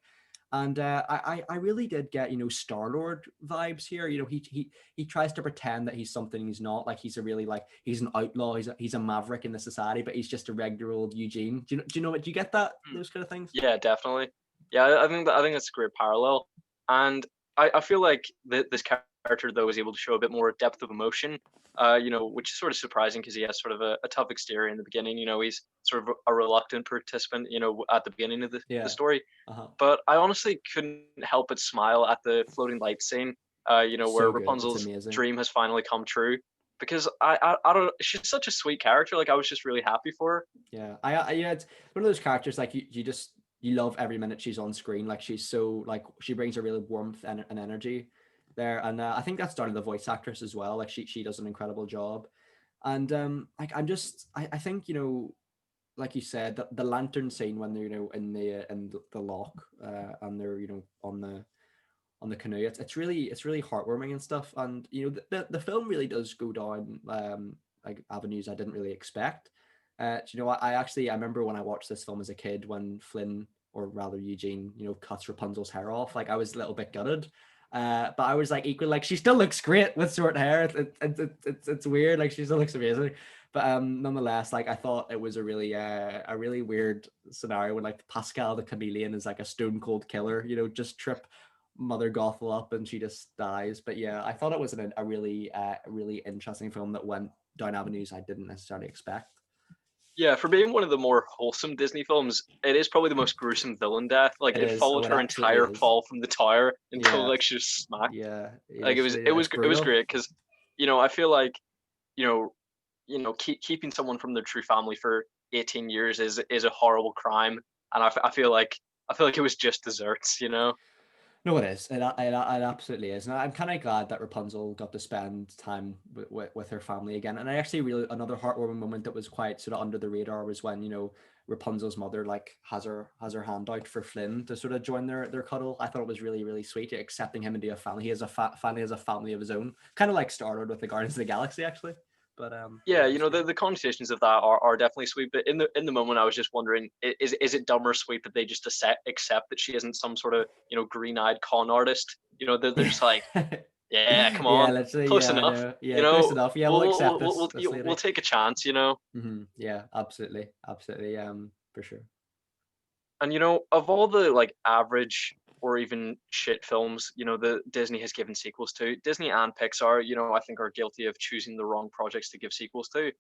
And I really did get, you know, Star-Lord vibes here. You know, he tries to pretend that he's something he's not. Like, he's a really, like, he's an outlaw. He's a maverick in the society, but he's just a regular old Eugene. Do you know what? Do you get that, Hmm. those kind of things? Yeah, definitely. Yeah, I think that's a great parallel, and I feel like this character though is able to show a bit more depth of emotion. You know, which is sort of surprising because he has sort of a tough exterior in the beginning. You know, he's sort of a reluctant participant, you know, at the beginning of the Yeah. story. Uh-huh. But I honestly couldn't help but smile at the floating light scene. You know, where So good. It's Rapunzel's amazing. dream has finally come true. Because I don't. She's such a sweet character. Like, I was just really happy for her. Yeah. Yeah, it's one of those characters, like, you just, you love every minute she's on screen. Like, she's so, like, she brings a real warmth and energy there. And I think that's down to the voice actress as well. Like, she does an incredible job. And like, I think, you know, like you said, the lantern scene when they're, you know, in the lock, and they're, you know, on the canoe, it's really heartwarming and stuff. And you know, the film really does go down like avenues I didn't really expect. You know, I remember when I watched this film as a kid, when Flynn, or rather Eugene, you know, cuts Rapunzel's hair off. Like, I was a little bit gutted. But I was like, equally, like, she still looks great with short hair. It's weird. Like, she still looks amazing. But nonetheless, like, I thought it was a really weird scenario when, like, Pascal the chameleon is like a stone cold killer. You know, just trip Mother Gothel up and she just dies. But yeah, I thought it was a really interesting film that went down avenues I didn't necessarily expect. Yeah, for being one of the more wholesome Disney films, it is probably the most gruesome villain death. Like, It it is. Oh, followed it her absolutely entire is. fall from the tower until Yeah, like she was smacked. yeah, Like, yeah. it It's was brutal. great because, you know, I feel like, you know, keeping someone from their true family for 18 years is a horrible crime, and I feel like it was just desserts, No, it is. It absolutely is. And I'm kind of glad that Rapunzel got to spend time with her family again. And I actually really, another heartwarming moment that was quite sort of under the radar was when, Rapunzel's mother like has her hand out for Flynn to sort of join their cuddle. I thought it was really, really sweet, accepting him into a family. He has finally has a family of his own, kind of like Star-Lord with the Guardians of the Galaxy, actually. But Yeah, it was great. the connotations of that are definitely sweet. But in the moment, I was just wondering, is it dumb or sweet that they just accept that she isn't some sort of green-eyed con artist? They're just like, yeah, come Yeah, on, literally. close Yeah, I enough. know. Yeah, close enough. Yeah, we'll accept this We'll lady. take a chance. Yeah, absolutely, absolutely. For sure. And of all the like average or even shit films, that Disney has given sequels to, Disney and Pixar, I think are guilty of choosing the wrong projects to give sequels to.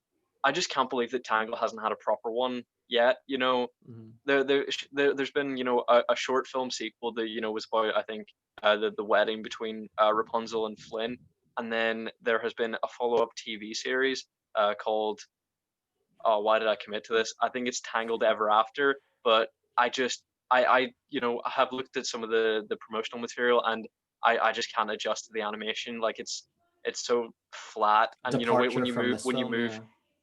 I just can't believe that Tangle hasn't had a proper one yet. Mhm. There's been a short film sequel that was about, I think, the wedding between Rapunzel and Flynn, and then there has been a follow-up TV series called, oh, why did I commit to this? I think it's Tangled Ever After, but I just I have looked at some of the promotional material, and I just can't adjust to the animation. Like it's so flat, and Departure when you from move this film,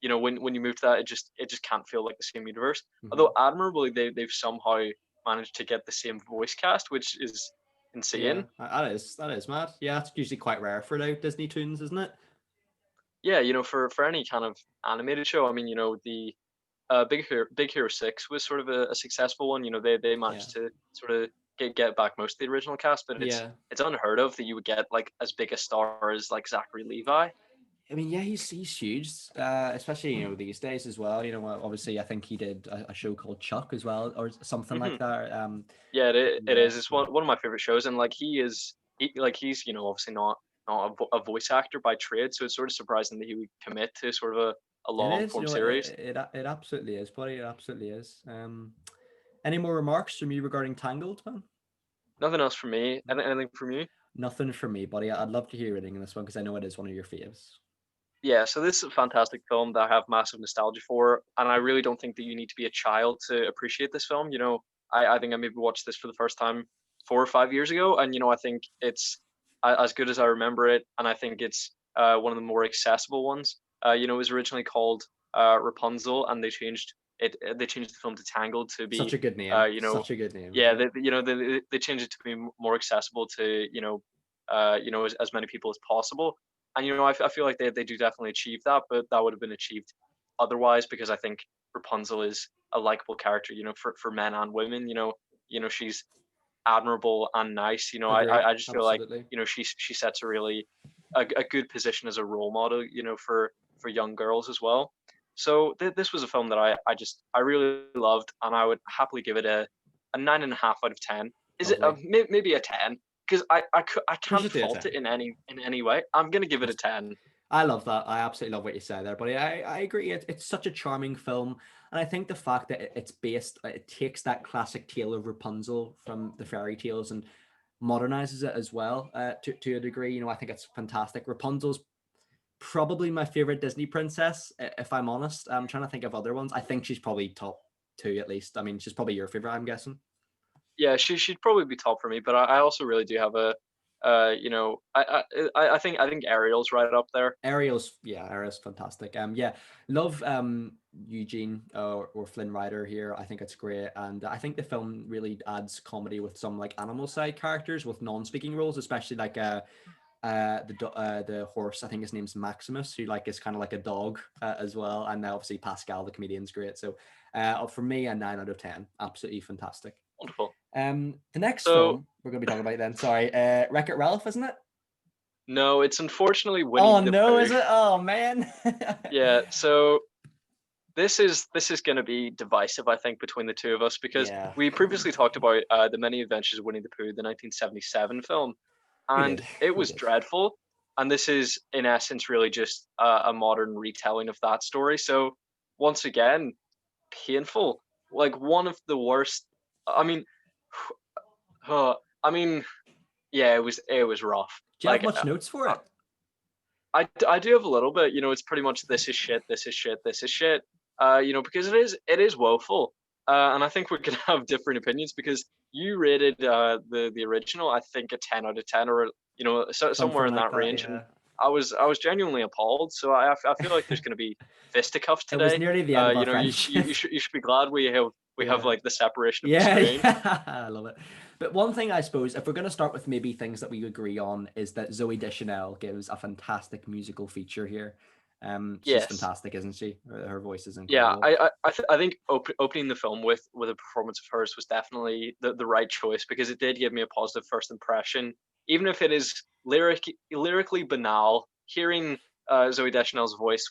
yeah. when you move to that, it just can't feel like the same universe. Hmm. Although admirably, they've somehow managed to get the same voice cast, which is Yeah, insane. that is mad. Yeah, it's usually quite rare for now Disney Toons, isn't it? Yeah, for any kind of animated show, I mean, the Big Hero 6 was sort of a successful one. They Yeah, managed to sort of get back most of the original cast, but yeah. it's unheard of that you would get like as big a star as like Zachary Levi. I mean, yeah, he's huge, especially these days as well. Obviously, I think he did a show called Chuck as well, or something like Hmm. that. Yeah, In the it is. US. It's So. one of my favorite shows, and like he's obviously not a voice actor by trade, so it's sort of surprising that he would commit to sort of a It long is, form series. it absolutely is, buddy. It absolutely is. Any more remarks from you regarding Tangled, man? Nothing else from me. Anything from you? Nothing from me, buddy. I'd love to hear your rating in this one because I know it is one of your faves. Yeah, so this is a fantastic film that I have massive nostalgia for, and I really don't think that you need to be a child to appreciate this film. I think I maybe watched this for the first time 4 or 5 years ago, and I think it's as good as I remember it, and I think it's one of the more accessible ones. It was originally called Rapunzel, and they changed the film to Tangled to Such be, a good name. you know, Such a good name as yeah, well. they changed it to be more accessible to as many people as possible. And I feel like they do definitely achieve that, but that would have been achieved otherwise, because I think Rapunzel is a likable character, for men and women. She's admirable and nice. Agree. I just feel like Absolutely. she sets a good position as a role model, for young girls as well. So this was a film that I really loved, and I would happily give it a 9.5 out of 10. Is it Lovely. maybe a 10? Because I Push can't it to a fault 10. it in any way. I'm gonna give it a 10. I love that. I absolutely love what you said there, buddy. I agree. It's such a charming film. And I think the fact that it takes that classic tale of Rapunzel from the fairy tales and modernizes it as well, to a degree. I think it's fantastic. Rapunzel's probably my favorite Disney princess, if I'm honest. I'm trying to think of other ones. I think she's probably top two at least. I mean, she's probably your favorite, I'm guessing. Yeah, she'd probably be top for me, but I also really do have I think Ariel's right up there. Ariel's fantastic. Yeah, love Eugene, or Flynn Rider here. I think it's great, and I think the film really adds comedy with some like animal side characters with non-speaking roles, especially like the horse. I think his name's Maximus, who like is kind of like a dog, as well, and obviously Pascal, the comedian's great. So, for me, a 9 out of 10, absolutely fantastic. Wonderful. The next So film we're going to be talking about then, sorry, Wreck-It Ralph, isn't it? no, it's unfortunately Oh Winnie the no, Pooh. is it? Oh man. Yeah, so this is going to be divisive, I think, between the two of us, because Yeah, we previously talked about the Many Adventures of Winnie the Pooh, the 1977 film, we and did. it We was did. dreadful. And this is, in essence, really just a modern retelling of that story. So once again, painful. Like one of the worst. I mean, uh, I mean, yeah, it was rough. Do you have Like much notes for uh, it? I do have a little bit. It's pretty much this is shit, this is shit, this is shit. Because it is woeful. And I think we can have different opinions because you rated the original, I think, a 10 out of 10, or somewhere Something in like that that, range. And yeah. I was genuinely appalled. So I feel like there's going to be fisticuffs It was today. nearly the end of our You, friendship. you should be glad we have Yeah. like the separation of the Yeah, screen. yeah, I love it. But one thing I suppose, if we're going to start with maybe things that we agree on, is that Zoe Deschanel gives a fantastic musical feature here. She's Yes. fantastic, isn't she? Her voice is Yeah, incredible. I think opening the film with a performance of hers was definitely the right choice because it did give me a positive first impression, even if it is lyrically banal. Hearing Zoe Deschanel's voice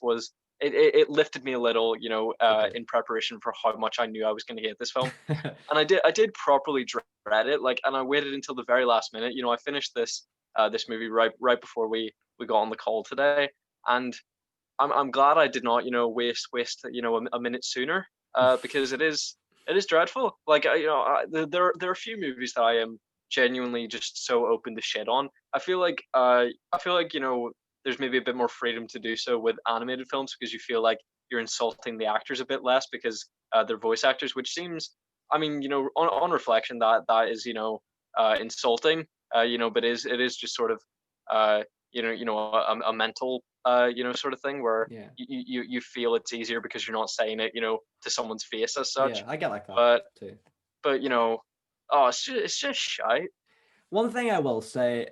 it lifted me a little, Agreed. in preparation for how much I knew I was going to hate this film, and I did properly dread it, like, and I waited until the very last minute. I finished this movie right before we got on the call today, and I'm glad I did not, waste a minute sooner, because it is dreadful. Like, there are a few movies that I am genuinely just so open to shit on. I feel like there's maybe a bit more freedom to do so with animated films because you feel like you're insulting the actors a bit less because they're voice actors, which seems, I mean, on reflection, that is, insulting, but it is just sort of uh, a mental sort of thing where Yeah, you feel it's easier because you're not saying it, to someone's face as yeah, such. I get like that But too. but oh, it's just shite. One thing I will say,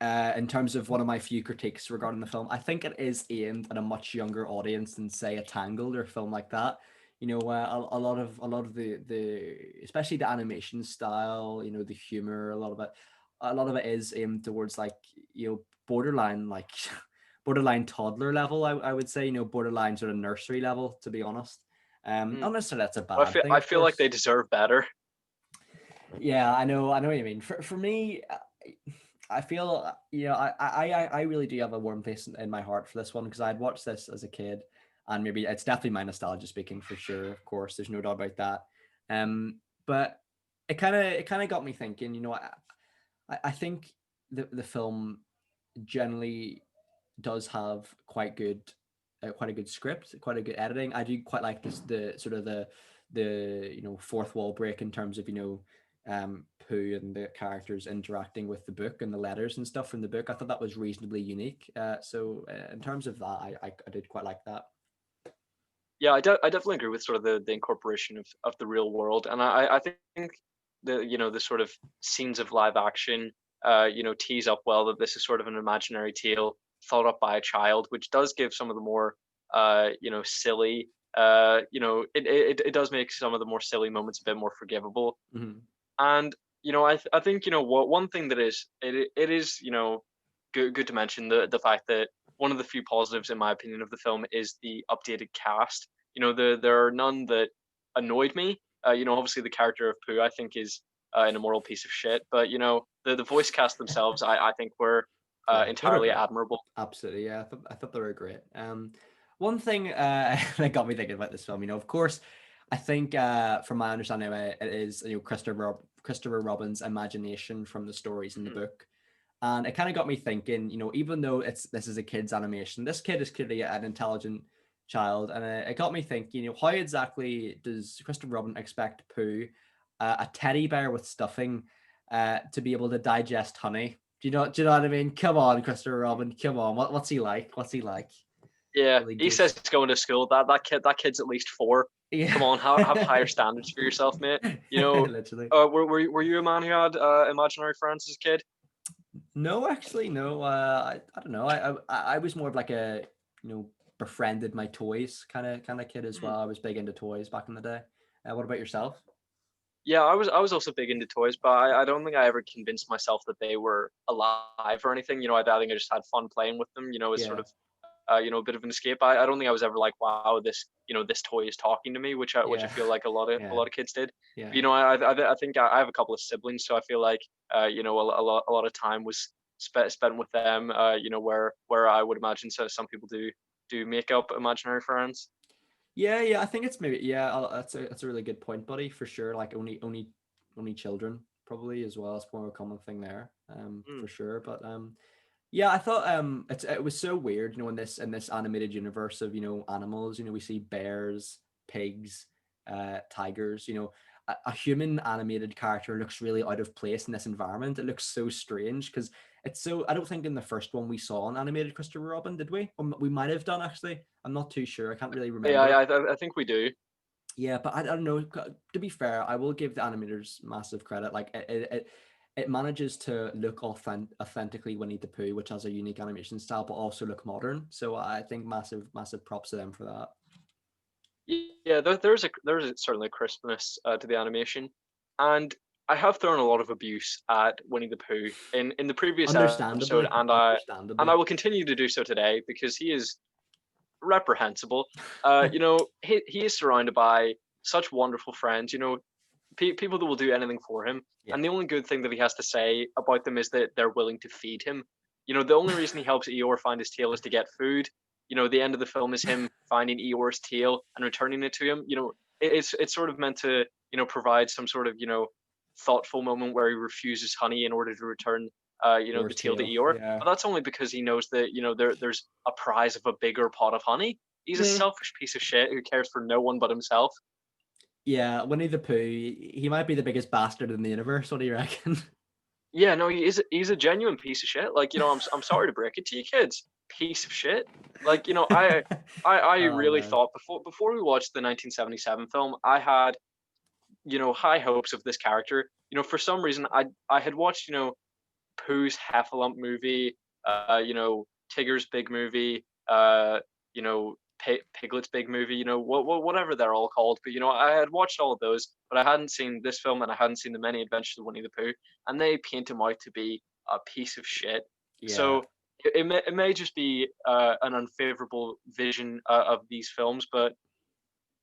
in terms of one of my few critiques regarding the film, I think it is aimed at a much younger audience than, say, a Tangled or a film like that. A lot of the especially the animation style, the humor, a lot of it is aimed towards, like, borderline, like borderline toddler level. I would say, borderline sort of nursery level, to be honest. Mm. Not necessarily that's a I bad feel thing, I of feel like course. they deserve better. Yeah, I know what you mean. For me, I feel, I really do have a warm place in my heart for this one because I'd watched this as a kid, and maybe it's definitely my nostalgia speaking for sure. Of course, there's no doubt about that. But it kind of got me thinking. I think the film generally does have quite a good script, quite a good editing. I do quite like this, the sort of the fourth wall break in terms of Pooh and the characters interacting with the book and the letters and stuff from the book. I thought that was reasonably unique. So in terms of that, I did quite like that. Yeah, I definitely agree with sort of the incorporation of the real world, and I think the sort of scenes of live action tease up well that this is sort of an imaginary tale thought up by a child, which does give some of the more silly, it does make some of the more silly moments a bit more forgivable. Mhm. And I think what one thing that it is good to mention the fact that one of the few positives in my opinion of the film is the updated cast. There are none that annoyed me. Obviously the character of Pooh I think is an immoral piece of shit, but the voice cast themselves I think were Yeah, they were entirely great. admirable. Absolutely, yeah. I thought they were great. One thing that got me thinking about this film, of course, I think, from my understanding of it, it is, Christopher Robin's imagination from the stories in the Mhm. book, and it kind of got me thinking. Even though this is a kid's animation, this kid is clearly an intelligent child, and it got me thinking. How exactly does Christopher Robin expect Pooh, a teddy bear with stuffing, to be able to digest honey? Do you know what I mean? Come on, Christopher Robin. Come on. What's he like? What's he like? Yeah, Really he douche. says he's going to school. That kid's at least 4. Yeah. Come on, have higher standards for yourself, mate. You know, Literally. were you a man who had imaginary friends as a kid? No, actually, no. I don't know. I was more of like a, befriended my toys kind of kid as Hmm. well. I was big into toys back in the day. What about yourself? Yeah, I was also big into toys, but I don't think I ever convinced myself that they were alive or anything. I think I just had fun playing with them. As sort Yeah. of a bit of an escape. I don't think I was ever like, wow, this toy is talking to me, which I Yeah. feel like a lot of a Yeah. lot of kids did. Yeah. But, I think I have a couple of siblings, so I feel like a lot of time was spent with them. Where I would imagine so some people do make up imaginary friends. Yeah, yeah. I think it's maybe, yeah. That's a really good point, buddy. For sure. Like, only children probably as well. It's more of a common thing there. Mm. For sure. But Yeah, I thought it was so weird, in this animated universe of, animals, we see bears, pigs, tigers, a human animated character looks really out of place in this environment. It looks so strange because it's so, I don't think in the first one we saw an animated Christopher Robin, did we? We might have done actually. I'm not too sure. I can't really Yeah, remember. I think we do. Yeah, but I don't know. To be fair, I will give the animators massive credit. Like it manages to look authentically Winnie the Pooh, which has a unique animation style, but also look modern. So I think massive props to them for that. Yeah, there's certainly a crispness to the animation, and I have thrown a lot of abuse at Winnie the Pooh in the previous episode, Understandably, and I understandably. will continue to do so today because he is reprehensible. He is surrounded by such wonderful friends. People that will do anything for him, Yeah. and the only good thing that he has to say about them is that they're willing to feed him. The only reason he helps Eeyore find his tail is to get food. The end of the film is him finding Eeyore's tail and returning it to him. It's sort of meant to provide some sort of thoughtful moment where he refuses honey in order to return the Yours tail to tail. Eeyore. Yeah. But that's only because he knows that there's a prize of a bigger pot of honey. He's a Meh. selfish piece of shit who cares for no one but himself. Yeah, Winnie the Pooh. He might be the biggest bastard in the universe. What do you reckon? Yeah, no, he's a genuine piece of shit. Like, I'm sorry to break it to you kids. Piece of shit. Like, I Oh really man. thought before we watched the 1977 film, I had, high hopes of this character. For some reason I had watched, Pooh's Heffalump movie, Tigger's big movie, you know, Piglet's big movie, whatever they're all called. But I had watched all of those, but I hadn't seen this film and I hadn't seen the Many Adventures of Winnie the Pooh, and they paint him out to be a piece of shit. Yeah. So it may just be an unfavorable vision of these films, but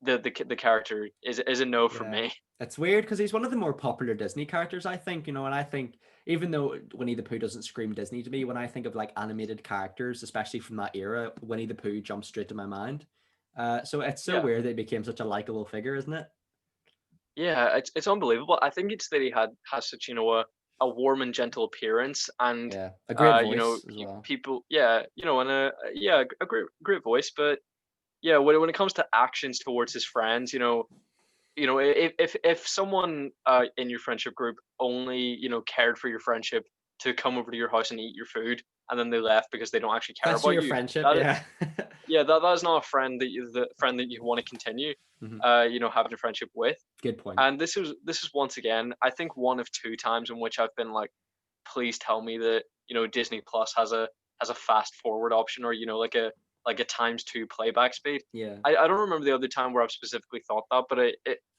the character is a no from Yeah. me. It's weird because he's one of the more popular Disney characters, I think, and I think even though Winnie the Pooh doesn't scream Disney to me, when I think of like animated characters, especially from that era, Winnie the Pooh jumps straight to my mind. So it's so Yeah. weird that he became such a likable figure, isn't it? Yeah, it's unbelievable. I think it's that he has such a warm and gentle appearance, and Yeah. A great you know voice as well. people, yeah, and a great voice. But yeah, when it comes to actions towards his friends, if someone in your friendship group only cared for your friendship to come over to your house and eat your food, and then they left because they don't actually care That's about your you, friendship, that yeah. yeah, that is not a friend the friend that you want to continue Mhm. having a friendship with. Good point. And this is once again, I think, one of two times in which I've been like, please tell me that Disney Plus has a fast forward option, or like a times two playback speed. Yeah. I don't remember the other time where I've specifically thought that, but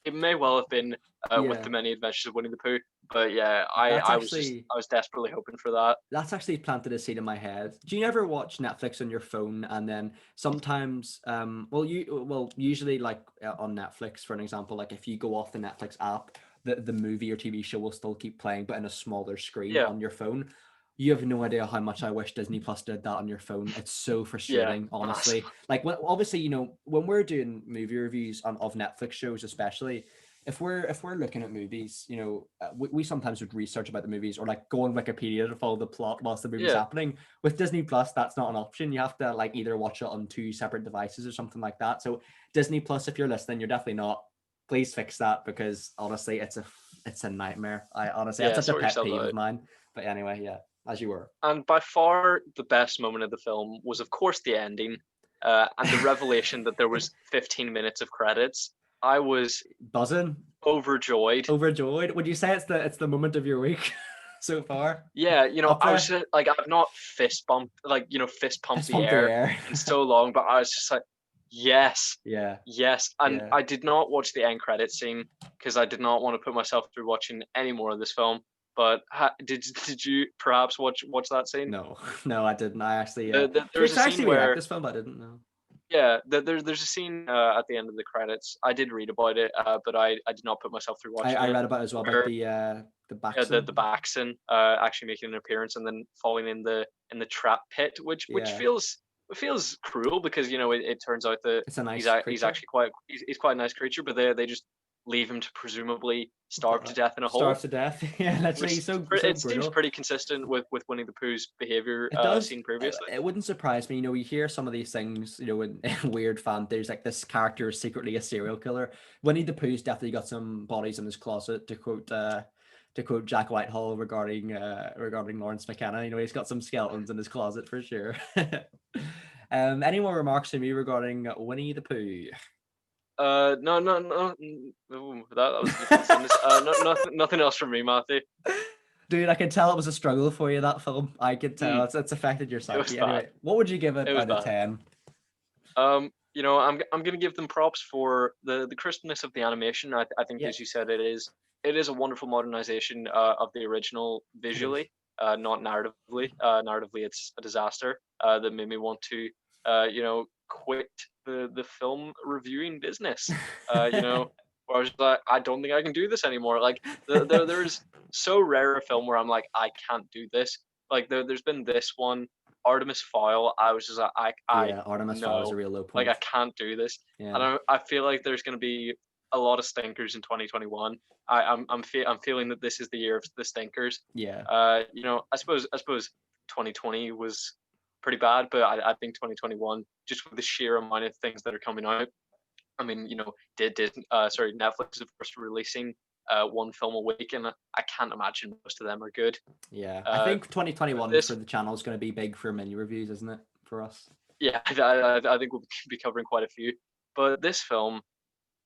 it may well have been with Yeah. the Many Adventures of Winnie the Pooh. But yeah, That's I was desperately hoping for that. planted a seed in my head. Do you ever watch Netflix on your phone and then sometimes usually like on Netflix, for an example, like if you go off the Netflix app, the movie or TV show will still keep playing but in a smaller screen Yeah, on your phone. You have no idea how much I wish Disney Plus did that on your phone. It's so yeah, frustrating, massive. honestly. Like when obviously, when we're doing movie reviews of Netflix shows, especially if we're looking at movies, we sometimes would research about the movies or like go on Wikipedia to follow the plot whilst the movie's Yeah, happening. With Disney Plus, that's not an option. You have to like either watch it on two separate devices or something like that. So Disney Plus, if you're listening, you're definitely not. Please fix that because honestly, it's a nightmare. I honestly, that's yeah. such a Sort pet yourself peeve of out. mine. But anyway, yeah, as you were. And by far the best moment of the film was, of course, the ending, and the revelation that there was 15 minutes of credits. I was Buzzing, overjoyed. overjoyed. Would you say it's the moment of your week so far? Yeah, Up I was there, just, like, I've not fist pumped fist the pump the air air. in so long, but I was just like, yes, Yeah, yes. And yeah. I did not watch the end credit scene because I did not want to put myself through watching any more of this film. But did you perhaps watch that scene? No, no, I didn't. I actually, There's a I scene actually really like where this film, but I didn't know. yeah, there's a scene at the end of the credits. I did read about it, but I did not put myself through I watching it. read about it as well about Where the the Baxon. Baxon actually making an appearance and then falling in the trap pit, which Yeah, feels cruel because it turns out that it's a he's nice he's creature. actually quite he's quite a nice creature, but they just leave him to presumably starve to death in a hole, Starve to death. Yeah, literally, which so it seems brutal. pretty consistent with Winnie the Pooh's behavior It does. seen previously. It wouldn't surprise me. You hear some of these things, in weird fan theories, like this character is secretly a serial killer. Winnie the Pooh's definitely got some bodies in his closet, to quote Jack Whitehall regarding Lawrence McKenna. He's got some skeletons in his closet for sure. Any more remarks from you regarding Winnie the Pooh? No, no, no. That was a different sentence. Nothing else from me, Matthew. Dude, I can tell it was a struggle for you, that film. I could tell it's affected your It was psyche. bad. Anyway, what would you give it It was out of bad. 10? I'm gonna give them props for the crispness of the animation. I think, Yeah. as you said, it is a wonderful modernization of the original visually, not narratively. Narratively, it's a disaster that made me want to, quit the film reviewing business. Where I was like, I don't think I can do this anymore. Like, there's so rare a film where I'm like, I can't do this. Like, there's been this one, Artemis Fowl. I was just like, Yeah, Artemis Fowl is a no, real low like, point. I can't do this. Yeah. And I feel like there's going to be a lot of stinkers in 2021. I'm feeling that this is the year of the stinkers. Yeah. I suppose 2020 was pretty bad, but I think 2021, just with the sheer amount of things that are coming out. I mean, Netflix is of course releasing one film a week, and I can't imagine most of them are good. Yeah. I think 2021 this, for the channel is going to be big for mini reviews, isn't it, for us? yeah, I think we'll be covering quite a few. But this film,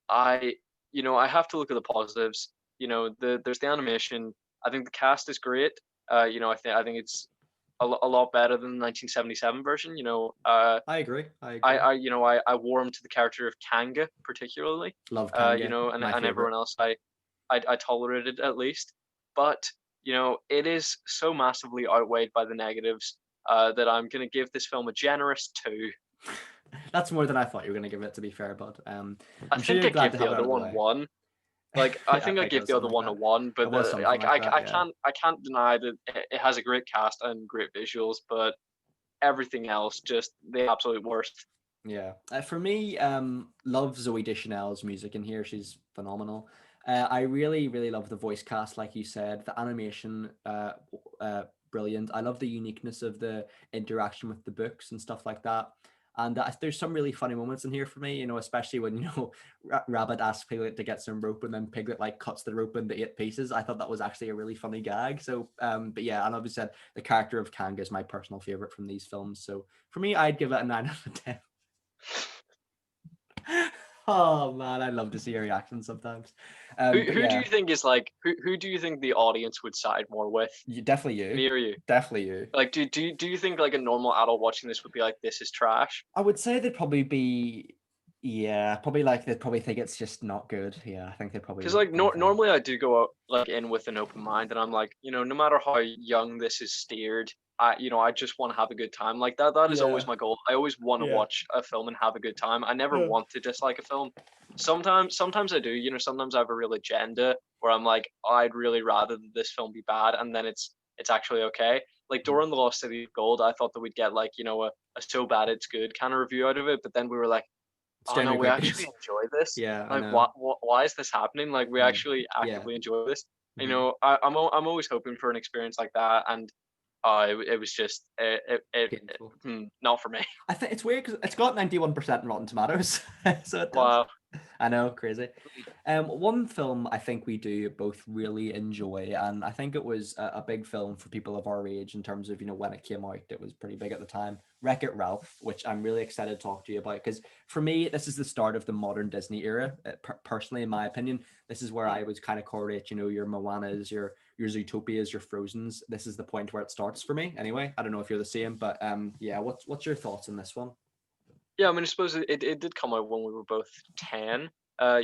I have to look at the positives. There's the animation. I think the cast is great. I think it's a lot better than the 1977 version. I agree. I warmed to the character of Kanga particularly. Love Kanga. And everyone else I tolerated at least. But it is so massively outweighed by the negatives that I'm going to give this film a generous 2. That's more than I thought you were going to give it, to be fair, bud. I think I gave the other one 1. Like, I think I gave the other one a 1, but I can't deny that it has a great cast and great visuals, but everything else just the absolute worst. Yeah. For me, love Zoe Deschanel's music in here. She's phenomenal. I really, really love the voice cast, like you said. The animation, brilliant. I love the uniqueness of the interaction with the books and stuff like that. And there's some really funny moments in here for me, especially when, Rabbit asks Piglet to get some rope and then Piglet cuts the rope into 8 pieces. I thought that was actually a really funny gag. So, but yeah, and obviously said the character of Kanga is my personal favorite from these films. So for me, I'd give it a 9 out of 10. Oh man, I'd love to see your reaction sometimes. Who do you think is who do you think the audience would side more with? Definitely you. Me or you? Definitely you. Like, do you think a normal adult watching this would be like, this is trash? I would say they'd probably be, probably they'd probably think it's just not good. Yeah, I think they'd probably. Because normally I do go out in with an open mind, and I'm like, no matter how young this is steered, I just want to have a good time. Like that is always my goal. I always want to watch a film and have a good time. I never want to dislike a film. Sometimes I do. Sometimes I have a real agenda where I'm like, I'd really rather that this film be bad, and then it's actually okay. Like Dora and the Lost City of Gold, I thought that we'd get a so bad it's good kind of review out of it, but then we were like, oh no, we actually enjoy this. Yeah. Like, why is this happening? Like, we actually actively enjoy this. Mhm. I'm always hoping for an experience like that, and it was just not for me. I think it's weird because it's got 91% Rotten Tomatoes, so it does. Wow. I know, crazy. One film I think we do both really enjoy, and I think it was a big film for people of our age in terms of when it came out. It was pretty big at the time. Wreck-It Ralph, which I'm really excited to talk to you about, because for me this is the start of the modern Disney era. Personally, in my opinion, this is where I would kind of correlate, your Moanas, your Zootopias, your Frozens. This is the point where it starts for me. Anyway, I don't know if you're the same, but yeah, what's your thoughts on this one? Yeah, I mean, I suppose it did come out when we were both 10. I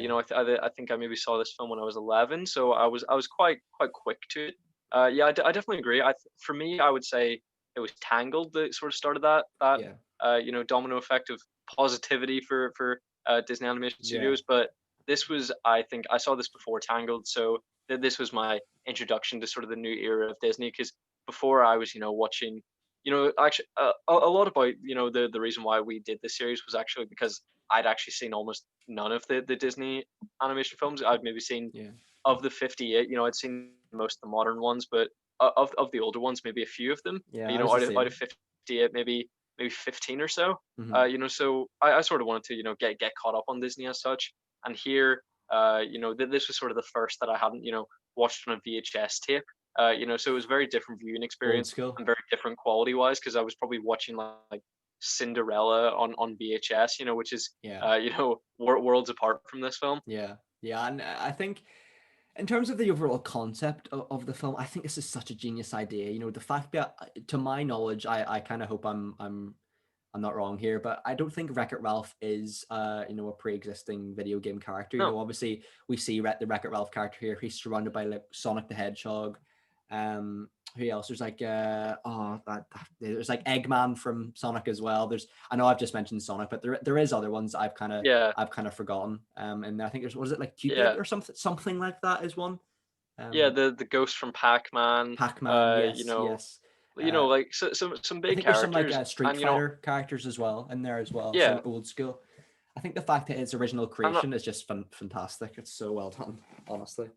think I maybe saw this film when I was 11, so I was quite quick to it. Yeah, I definitely agree. For me, I would say it was Tangled that sort of started that domino effect of positivity for Disney Animation Studios. But this was, I think, I saw this before Tangled, so this was my introduction to sort of the new era of Disney. Because before I was, watching. Actually, a lot about the reason why we did this series was actually because I'd actually seen almost none of the Disney animation films. I'd maybe seen Yeah. of the 58, I'd seen most of the modern ones, but of the older ones, maybe a few of them. Yeah, I was the Out of same. 58, maybe 15 or so. Hmm. So I sort of wanted to get caught up on Disney as such. And here, this was sort of the first that I hadn't watched on a VHS tape. So it was a very different viewing Old experience school. and very different quality wise, because I was probably watching like Cinderella on VHS, which is Yeah. worlds apart from this film. Yeah. Yeah. And I think in terms of the overall concept of the film, I think this is such a genius idea. The fact that, to my knowledge, I kind of hope I'm not wrong here, but I don't think Wreck-It Ralph is a pre-existing video game character. No, Obviously we see the Wreck-It Ralph character here. He's surrounded by like Sonic the Hedgehog. Um, who else? There's like there's like Eggman from Sonic as well. I know I've just mentioned Sonic, but there is other ones yeah, I've kind of forgotten. And I think there's, what is it, like Cupid yeah, or something like that is one. yeah. Um, The ghost from Pac-Man. Pac-Man, You yes, know, yes. Uh, like some I big think there's some like characters, Street and Fighter characters as well in there as well, yeah, some old school. I think the fact that it's original and creation is just fantastic. It's so well done, honestly.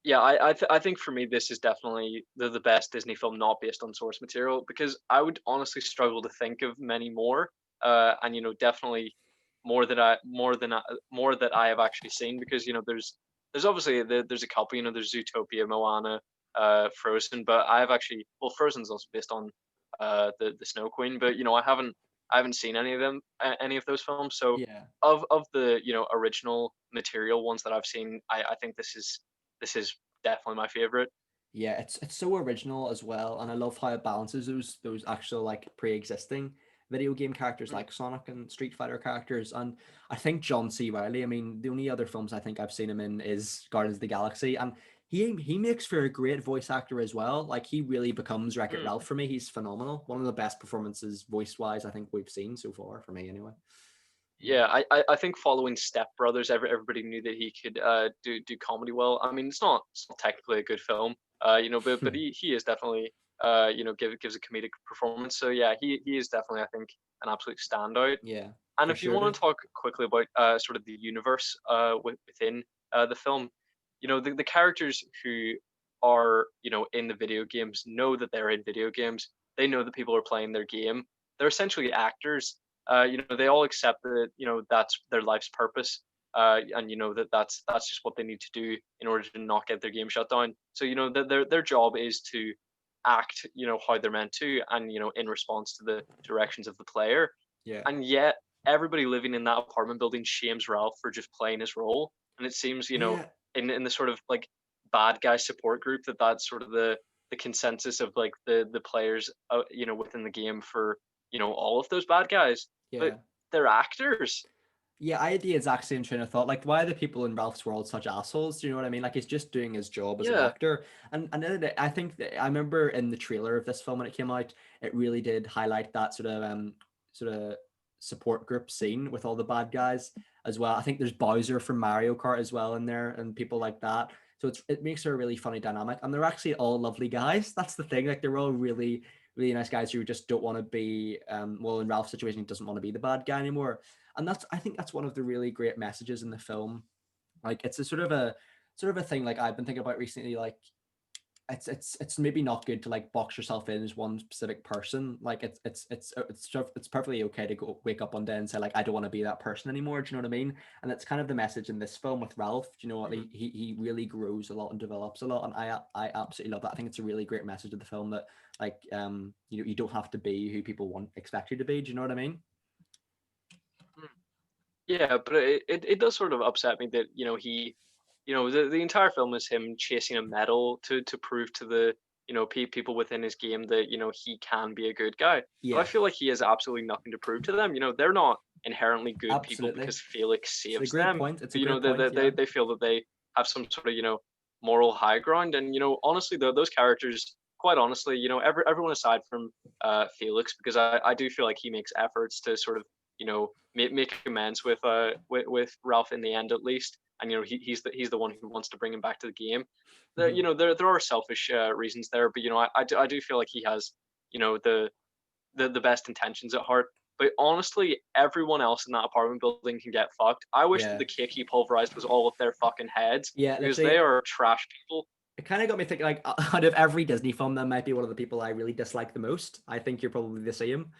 yeah. I think for me this is definitely the best Disney film not based on source material, because I would honestly struggle to think of many more. And definitely more that I have actually seen, because there's obviously there's a couple. There's Zootopia, Moana, Frozen, but I have actually, well, Frozen's also based on the Snow Queen, but I haven't seen any of them, any of those films. So Yeah. of the original material ones that I've seen, I think this is definitely my favorite. Yeah, it's so original as well, and I love how it balances those actual like pre-existing video game characters Mm, like Sonic and Street Fighter characters. And I think John C. Reilly, I mean, the only other films I think I've seen him in is Guardians of the Galaxy, and he makes for a great voice actor as well. Like, he really becomes Wreck-It mm. Ralph for me. He's phenomenal. One of the best performances voice wise I think we've seen so far, for me anyway. Yeah. Yeah, I think following Step Brothers, everybody knew that he could do comedy well. I mean, it's not technically a good film, but he is definitely gives a comedic performance. So yeah, he is definitely, I think, an absolute standout. Yeah, And for if you sure, want dude. to talk quickly about sort of the universe within the film, the characters who are in the video games know that they're in video games. They know that people are playing their game. They're essentially actors. They all accept that that's their life's purpose, and that's just what they need to do in order to not get their game shut down. So their job is to act how they're meant to, and in response to the directions of the player. Yeah. And yet everybody living in that apartment building shames Ralph for just playing his role. And it seems, Yeah. in the sort of like bad guy support group, that's sort of the consensus of like the players, within the game for all of those bad guys. But Yeah. they're actors. Yeah, I had the exact same train of thought. Like, why are the people in Ralph's world such assholes? Do you know what I mean? Like, he's just doing his job as an Yeah. actor. And then I think that I remember in the trailer of this film when it came out, it really did highlight that sort of support group scene with all the bad guys as well. I think there's Bowser from Mario Kart as well in there, and people like that. So it makes for a really funny dynamic. And they're actually all lovely guys. That's the thing. Like, they're all really, really nice guys who just don't want to be well, in Ralph's situation, he doesn't want to be the bad guy anymore. And I think that's one of the really great messages in the film. Like, it's a sort of a thing like I've been thinking about recently. Like, it's maybe not good to like box yourself in as one specific person. Like, it's perfectly okay to go wake up one day and say, like, I don't want to be that person anymore. Do you know what I mean? And it's kind of the message in this film with Ralph. Do you know what? Mhm. He really grows a lot and develops a lot, and I absolutely love that. I think it's a really great message of the film that, like, you don't have to be who people expect you to be. Do you know what I mean? Yeah, but it does sort of upset me that he, the entire film is him chasing a medal to prove to the people within his game that he can be a good guy. But I Yeah, feel like he has absolutely nothing to prove to them. They're not inherently good people absolutely. because Felix It's a saves great them. point. It's a But, great point. Yeah. they feel that they have some sort of moral high ground. And honestly, those characters, quite honestly, everyone aside from Felix, because I do feel like he makes efforts to sort of make amends with Ralph in the end, at least. And he's the one who wants to bring him back to the game. Hmm. There are selfish reasons there, but I do feel like he has the best intentions at heart. but honestly, everyone else in that apartment building can get fucked. I wish that Yeah. the cake he pulverized was all of their fucking heads, Yeah, because literally, they are trash people. it kind of got me thinking, like, out of every Disney film, that might be one of the people I really dislike the most. I think you're probably the same.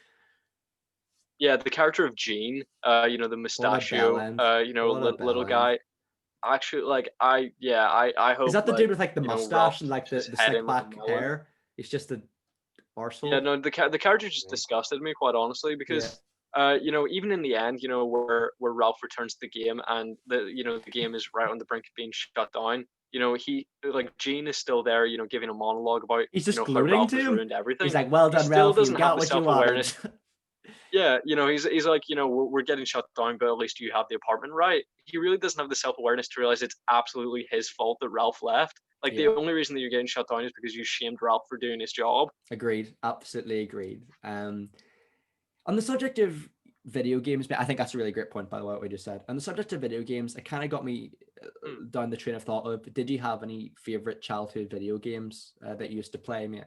Yeah, the character of Gene, the What a bell mustachio, end. What a bell little end. guy. Actually, like, I Is hope, that the like, dude with like the Ralph mustache and like smashes his the head slick in with a back melon. hair? He's just a Yeah, arsehole. no, the character just Yeah. disgusted me, quite honestly, Yeah. because even in the end, where Ralph returns to the game, and the game is right on the brink of being shut down. He, like, Gene is still there, giving a monologue about He's just how gloating Ralph to has him. ruined He's everything. like, well He done, still Ralph. You doesn't have got the what you self wanted. awareness. Yeah, he's like, we're getting shut down, but at least you have the apartment right. He really doesn't have the self awareness to realize it's absolutely his fault that Ralph left. Like, the Yeah. only reason that you're getting shut down is because you shamed Ralph for doing his job. Agreed. Absolutely agreed. On the subject of video games, I think that's a really great point, by the way, what we just said. On the subject of video games, it kind of got me Hmm. down the train of thought of, did you have any favorite childhood video games that you used to play, mate?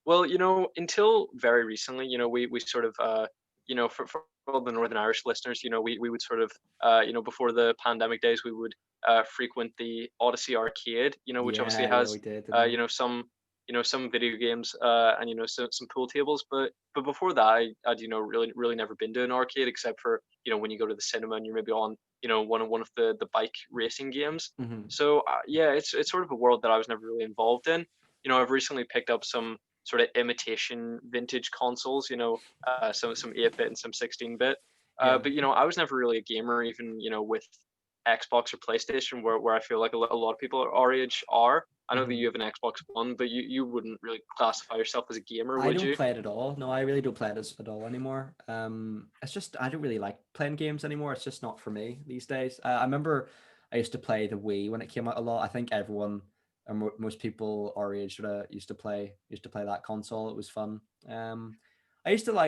Well, until very recently, we sort of, for all the Northern Irish listeners, we would sort of, before the pandemic days, we would frequent the Odyssey Arcade, which obviously Yeah, we has, did, didn't we? some video games, and some pool tables. But before that, I'd really really never been to an arcade, except for when you go to the cinema and you're maybe on one of the bike racing games. Mm-hmm. So yeah, it's sort of a world that I was never really involved in. I've recently picked up some sort of imitation vintage consoles, some 8-bit and some 16-bit. Yeah. But I was never really a gamer, even with Xbox or PlayStation, where I feel like a lot of people our age are. I know that Mm-hmm. you have an Xbox One, but you wouldn't really classify yourself as a gamer, I would don't you? play it at all. No, I really don't play it at all anymore. It's just I don't really like playing games anymore. It's just not for me these days. I remember I used to play the Wii when it came out a lot. I think everyone, or most people our age, sort of used to play that console. It was fun. I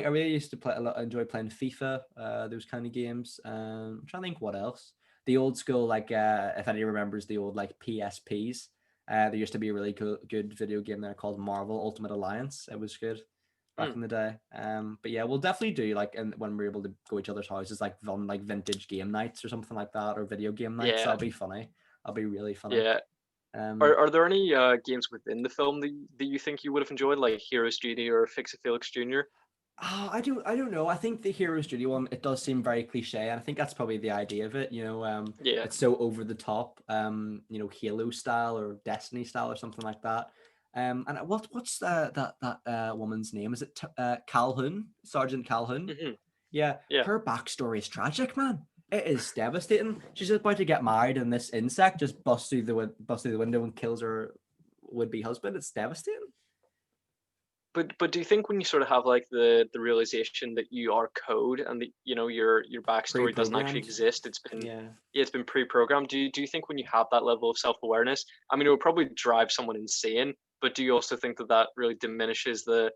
really used to play a lot. Enjoy playing FIFA. Those kind of games. I'm trying to think what else. The old school, like if anyone remembers the old like PSPs. There used to be a really good video game there called Marvel Ultimate Alliance. It was good back Hmm. in the day. But yeah, we'll definitely do like, and when we're able to go each other's houses, like on like vintage game nights or something like that, or video game nights. Yeah, That'll be funny. That'll be really funny. yeah. Um, Are there any games within the film that you think you would have enjoyed, like Heroes Duty or Fix It Felix Jr.? I don't know. I think the Heroes Duty one, it does seem very cliche, and I think that's probably the idea of it. Yeah. It's so over the top, Halo style or Destiny style or something like that. And what's that woman's name? Is it Calhoun, Sergeant Calhoun? Hmm. Yeah, Yeah. her backstory is tragic, man. It is devastating. She's just about to get married, and this insect just busts through the window and kills her would-be husband. It's devastating. But do you think when you sort of have like the realization that you are code, and that your backstory doesn't actually Pre-programmed. exist, it's been Yeah. yeah, it's been pre-programmed. Do you think when you have that level of self-awareness, I mean, it would probably drive someone insane, but do you also think that that really diminishes the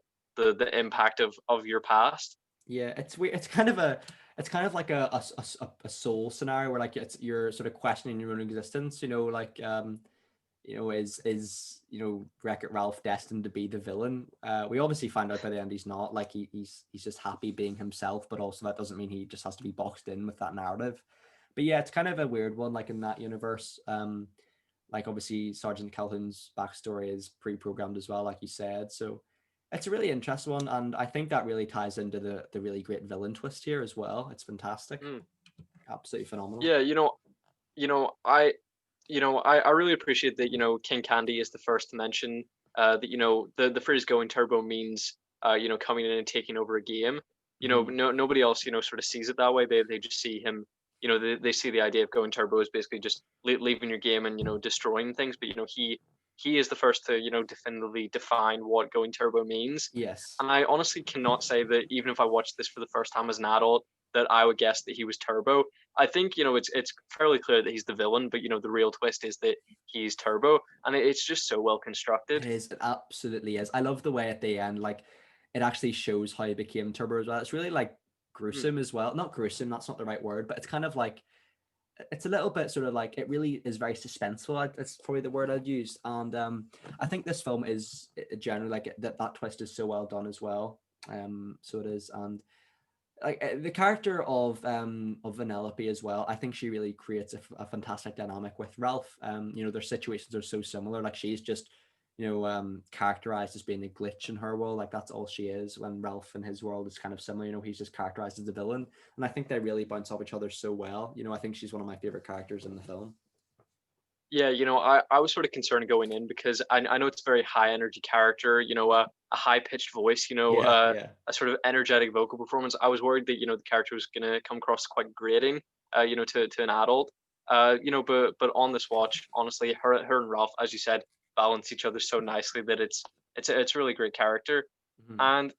impact of your past? Yeah, it's weird. It's kind of like a soul scenario where like you're sort of questioning your own existence. Is Wreck-It Ralph destined to be the villain? We obviously find out by the end he's not. Like he's just happy being himself, but also that doesn't mean he just has to be boxed in with that narrative. But yeah, it's kind of a weird one. Like in that universe, like obviously Sergeant Calhoun's backstory is pre-programmed as well, like you said. So it's a really interesting one, and I think that really ties into the really great villain twist here as well. It's fantastic, Mm. absolutely phenomenal. Yeah, you know, I I really appreciate that, King Candy is the first to mention that, the phrase going turbo means coming in and taking over a game. Hmm. Nobody else, sort of sees it that way. They just see him, they see the idea of going turbo as basically just leaving your game and, destroying things. But, he is the first to, definitively define what going turbo means. Yes. And I honestly cannot say that, even if I watched this for the first time as an adult, that I would guess that he was Turbo. I think it's fairly clear that he's the villain, but the real twist is that he's Turbo, and it's just so well It constructed. is. It absolutely is. I love the way at the end, like it actually shows how he became Turbo as well. It's really like Mm. gruesome as well. Not gruesome. That's not the right word, but it's kind of like it's a little bit sort of like, it really is very suspenseful. That's probably the word I'd use. And I think this film is generally like that twist is so well done as well. So it is. And like the character of Vanellope as well, I think she really creates a fantastic dynamic with Ralph. You know, their situations are so similar. Like she's just, you know, characterized as being a glitch in her world. Like that's all she is. When Ralph in his world is kind of similar, you know, he's just characterized as a villain. And I think they really bounce off each other so well. You know, I think she's one of my favorite characters in the film. Yeah, I was sort of concerned going in because I know it's a very high energy character, a high pitched voice, Yeah, yeah. a sort of energetic vocal performance. I was worried that, the character was going to come across quite grating, to an adult. But on this watch, honestly, her and Ralph, as you said, balance each other so nicely that it's a really great character. Mhm. And,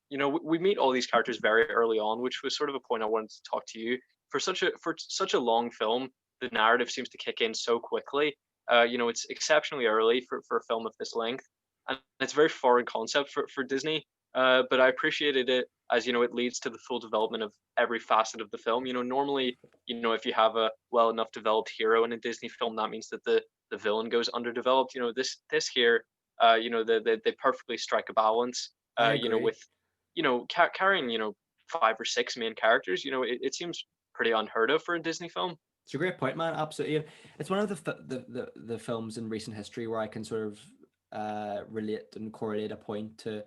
we meet all these characters very early on, which was sort of a point I wanted to talk to you. For such a long film, the narrative seems to kick in so quickly. It's exceptionally early for a film of this length, and it's a very foreign concept for Disney. But I appreciated it as it leads to the full development of every facet of the film. Normally, if you have a well enough developed hero in a Disney film, that means that the villain goes underdeveloped. This here, they perfectly strike a balance. I agree. With carrying 5 or 6 main characters. It seems pretty unheard of for a Disney film. It's a great point, man. Absolutely. It's one of the films in recent history where I can sort of relate and correlate a point to,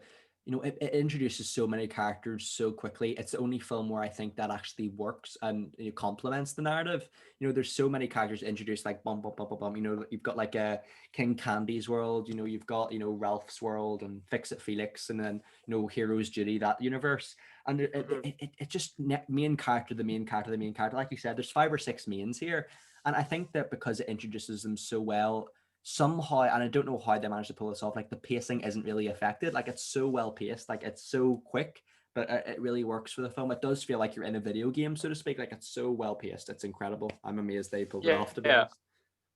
you know, it introduces so many characters so quickly. It's the only film where I think that actually works and it complements the narrative. You know, there's so many characters introduced, like bum bum bum bum bum. You know, you've got like a King Candy's world. You know, you've got, you know, Ralph's world and Fix It Felix, and then, you know, Hero's Duty, that universe. And Mhm. it just main character, the main character, the main character. Like you said, there's 5 or 6 mains here, and I think that because it introduces them so well, somehow, and I don't know how they managed to pull this off. Like the pacing isn't really affected. Like it's so well paced. Like it's so quick, but it really works for the film. It does feel like you're in a video game, so to speak. Like it's so well paced. It's incredible. I'm amazed they pulled it Yeah, off. To be yeah.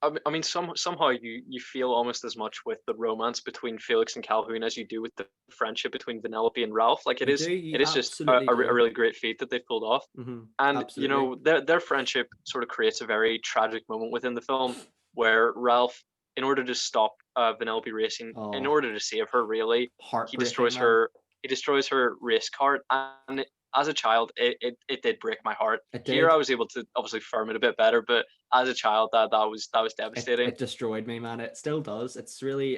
honest, I mean, somehow you feel almost as much with the romance between Felix and Calhoun as you do with the friendship between Vanellope and Ralph. Like it you is, do. You it is just absolutely a do. really great feat that they've pulled off. And Absolutely. their friendship sort of creates a very tragic moment within the film where Ralph, in order to stop Vanellope racing, in Oh, order to save her, really, he heartbreaking, destroys man. her. He destroys her race cart, and as a child, it did break my heart. It Here, I did. was able to obviously firm it a bit better, but as a child, that was devastating. It destroyed me, man. It still does. It's really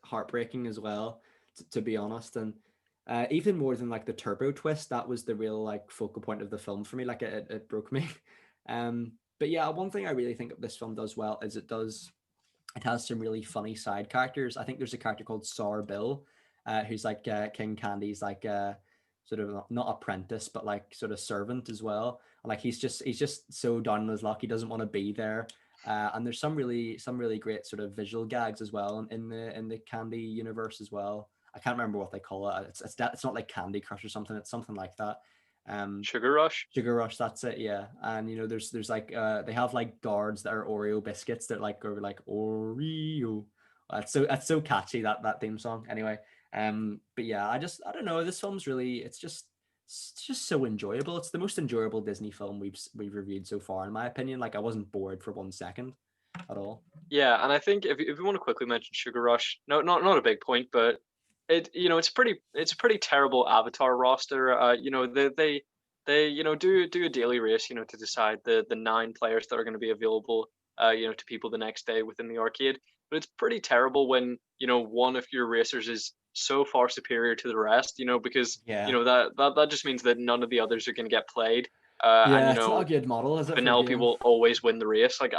heartbreaking as well, to be honest. And even more than like the turbo twist, that was the real like focal point of the film for me. Like it broke me. But yeah, one thing I really think this film does well is it has some really funny side characters. I think there's a character called Sour Bill, who's like King Candy's like sort of not apprentice, but like sort of servant as well. And like he's just so down on his luck. He doesn't want to be there. And there's some really great sort of visual gags as well in the Candy universe as well. I can't remember what they call it. It's not like Candy Crush or something. It's something like that. Um, Sugar Rush. Sugar Rush, that's it, yeah. And you know, there's like they have like guards that are Oreo biscuits that like go like Oreo. That's so catchy, that theme song. Anyway, but yeah, I don't know. This film's really it's just so enjoyable. It's the most enjoyable Disney film we've reviewed so far, in my opinion. Like I wasn't bored for 1 second at all. Yeah, and I think if you want to quickly mention Sugar Rush, no, not a big point, but it's a pretty terrible Avatar roster. They do a daily race, to decide the 9 players that are going to be available, to people the next day within the arcade. But it's pretty terrible when one of your racers is so far superior to the rest, because Yeah. that just means that none of the others are going to get played, and Yeah, it's not a good model, is it, for a Penelope game? will always win the race. Like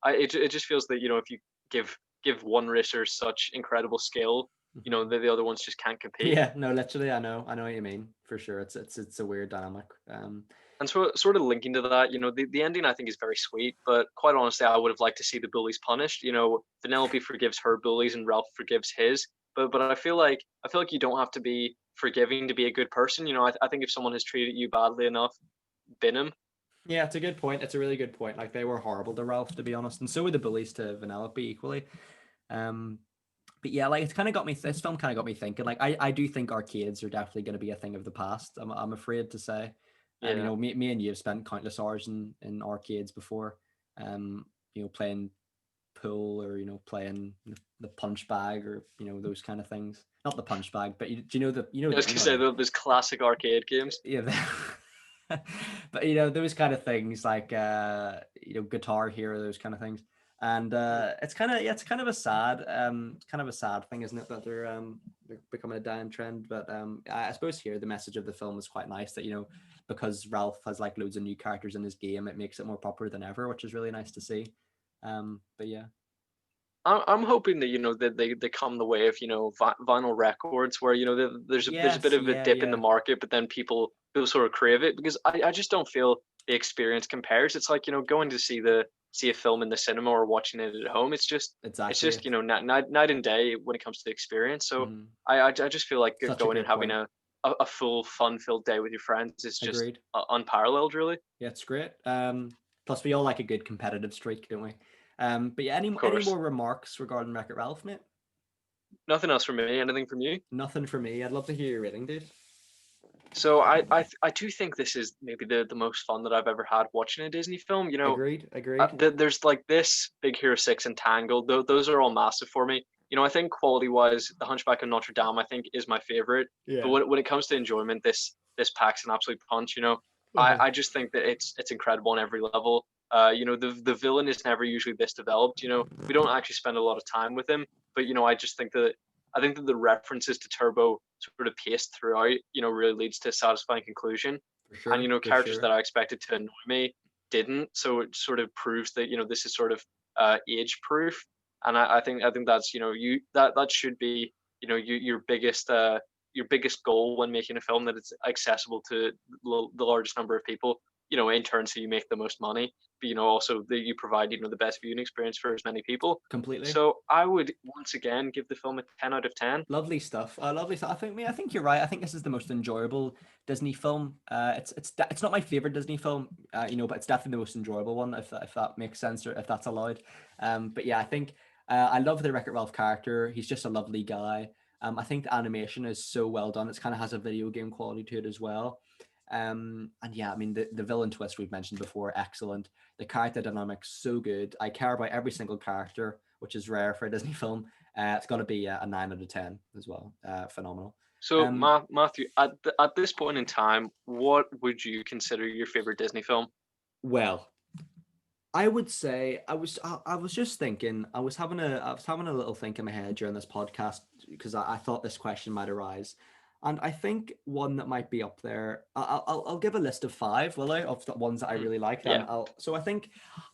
it just feels that if you give one racer such incredible skill, Mhm. the other ones just can't compete. Yeah, no, literally, I know what you mean, for sure. It's a weird dynamic. And so, sort of linking to that, the ending I think is very sweet, but quite honestly, I would have liked to see the bullies punished. Penelope forgives her bullies and Ralph forgives his. But I feel like you don't have to be forgiving to be a good person. I think if someone has treated you badly enough, bin him. Yeah, it's a good point. It's a really good point. Like they were horrible to Ralph, to be honest, and so were the bullies to Vanellope equally. Um, but yeah, like it's kind of got me. This film kind of got me thinking. Like I do think arcades are definitely going to be a thing of the past. I'm afraid to say. You Yeah. know, me and you have spent countless hours in arcades before. playing pool, or playing the punch bag, or those kind of things. Not the punch bag, but do you know the I was you gonna know what I say mean? those classic arcade games. Yeah. But those kind of things, like Guitar Hero, those kind of things. And it's kind of, yeah, it's kind of a sad thing, isn't it, that they're becoming a dying trend. But I suppose here the message of the film is quite nice, that because Ralph has like loads of new characters in his game, it makes it more popular than ever, which is really nice to see. But yeah. I'm hoping that that they come the way of vinyl records, where there's a bit Yes, of a yeah, dip in the yeah. market, but then people sort of crave it, because I just don't feel the experience compares. It's like going to see a film in the cinema or watching it at home. It's Exactly. just night and day when it comes to the experience. So Mhm. I just feel like Such a going and great having point. a full fun filled day with your friends is just Agreed. unparalleled, really. Yeah, it's great. Plus we all like a good competitive streak, don't we? But yeah, Of any course. more remarks regarding Wreck-It Ralph, mate? Nothing else from me. Anything from you? Nothing for me. I'd love to hear your rating, dude. So I do think this is maybe the most fun that I've ever had watching a Disney film. Agreed. Agreed. There's like this, Big Hero 6, and Tangled. Those are all massive for me. I think quality wise, The Hunchback of Notre Dame, I think, is my favorite. But Yeah. when it comes to enjoyment, this packs an absolute punch. Uh-huh. I just think that it's incredible on every level. The villain is never usually this developed. We don't actually spend a lot of time with him, but I think that the references to Turbo sort of paced throughout, really leads to a satisfying conclusion. For And sure. For characters that sure. I expected to annoy me didn't, so it sort of proves that this is sort of age proof. And I think that's that should be your biggest goal when making a film, that it's accessible to the largest number of people. In turn, so you make the most money, but also that you provide the best viewing experience for as many people. Completely. So I would once again give the film a 10 out of 10. Lovely stuff. Lovely stuff. I think you're right. I think this is the most enjoyable Disney film. It's not my favorite Disney film, but it's definitely the most enjoyable one, if that makes sense, or if that's allowed. But yeah, I think I love the Wreck-It Ralph character. He's just a lovely guy. I think the animation is so well done. It kind of has a video game quality to it as well. And yeah, I mean the villain twist we've mentioned before, excellent. The character dynamics so good. I care about every single character, which is rare for a Disney film. It's got to be a 9 out of 10 as well. Phenomenal. So, Um, Matthew, at this point in time, what would you consider your favorite Disney film? well, I would say I was just thinking, I was having a little think in my head during this podcast, because I thought this question might arise. And I think one that might be up there, I'll give a list of five, will I, of the ones that I Mhm. really liked. Yeah. So I think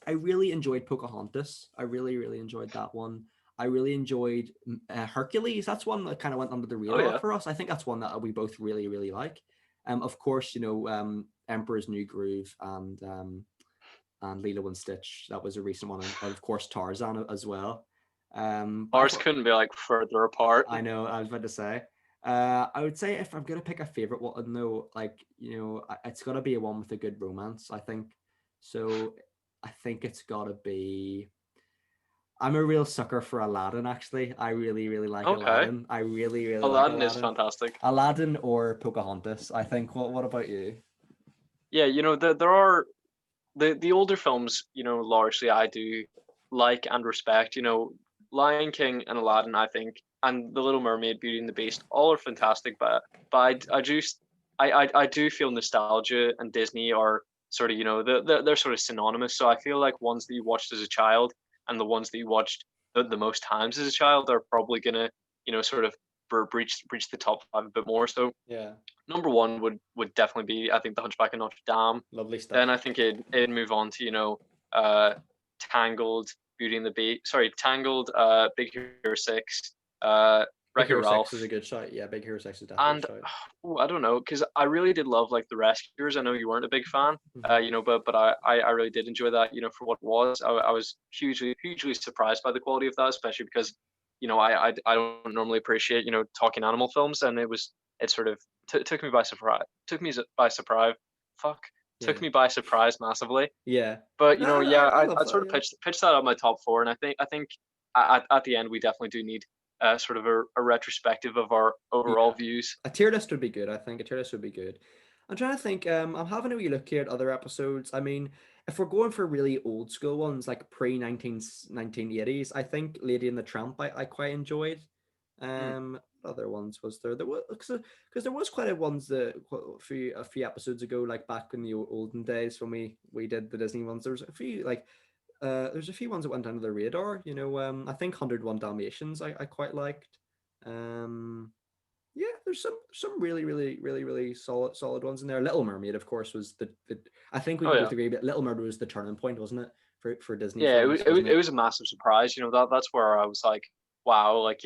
I really enjoyed Pocahontas. I really, really enjoyed that one. I really enjoyed Hercules. That's one that kind of went under the Oh radar yeah. for us. I think that's one that we both really, really like. Of course, Emperor's New Groove, and Lilo and Stitch. That was a recent one, and of course Tarzan as well. But I Ours thought, couldn't be like further apart. I know, I was about to say. I would say if I'm gonna pick a favorite one, though, like it's gotta be a one with a good romance, I think. So I think it's gotta be. I'm a real sucker for Aladdin. Actually, I really, really like Okay. Aladdin. I really, really like Aladdin is Aladdin. fantastic. Aladdin or Pocahontas. I think. What about you? Yeah, there are the older films, largely I do like and respect. Lion King and Aladdin, I think, and The Little Mermaid, Beauty and the Beast, all are fantastic. But I do feel nostalgia and Disney are sort of they're sort of synonymous. So I feel like ones that you watched as a child and the ones that you watched the most times as a child are probably gonna sort of breach the top five a bit more. So Yeah, number one would definitely be, I think, The Hunchback of Notre Dame. lovely Then stuff. I think it'd move on to uh, Tangled, Beauty and the Beast. Sorry, Tangled, Big Hero 6, Big Wreck-It Hero 6 Ralph, is a good shot. Yeah, Big Hero 6 is definitely a and shot. I don't know, because I really did love like The Rescuers. I know you weren't a big fan, Mhm. but I really did enjoy that. For what it was. I was hugely surprised by the quality of that, especially because I don't normally appreciate talking animal films, and it sort of took me by surprise. By surprise. Fuck. Took Yeah. me by surprise massively. Yeah. But No, yeah, I love I'd sort that. of Yeah. pitch that up my top four, and I think at the end we definitely do need sort of a retrospective of our overall Yeah. views. A tier list would be good. I think a tier list would be good. I'm trying to think. I'm having a wee look here at other episodes. I mean, if we're going for really old school ones, like pre 1980s, I think Lady and the Tramp I quite enjoyed. Mm. What other ones was there? There was, because there was quite a ones that a few episodes ago, like back in the olden days when we did the Disney ones. There was a few like there's a few ones that went under the radar. I think 101 Dalmatians I quite liked. Um, yeah, there's some really solid ones in there. Little Mermaid, of course, was the I think we Oh can yeah. both agree, but Little Mermaid was the turning point, wasn't it, for Disney Yeah, films, wasn't it it? was a massive surprise. That's where I was like, wow, like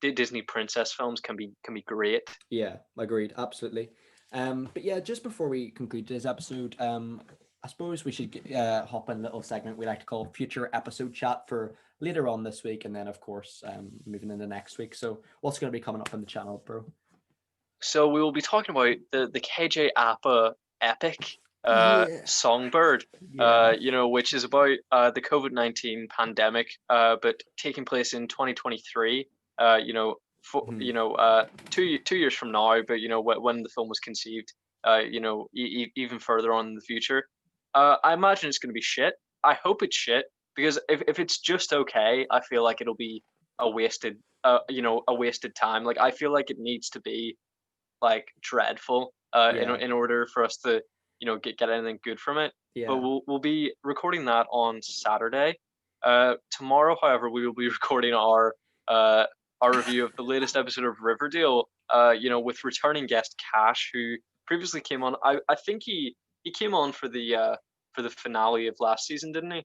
Disney princess films can be great. Yeah, agreed, absolutely. But yeah, just before we conclude today's episode, I suppose we should hop in a little segment we like to call future episode chat for later on this week, and then of course moving into next week. So what's going to be coming up on the channel, bro? So we will be talking about the KJ Appa epic, Yeah, Songbird, yeah. which is about the COVID-19 pandemic, but taking place in 2023. Mhm. 2 years from now, but when the film was conceived, even further on in the future. I imagine it's going to be shit. I hope it's shit because if it's just okay, I feel like it'll be a wasted time. Like I feel like it needs to be like dreadful Yeah, in order for us to get anything good from it. But yeah. we'll be recording that on Saturday. Tomorrow, however, we will be recording uh, our review of the latest episode of Riverdale. With returning guest Cash, who previously came on. I think he came on for the finale of last season, didn't he?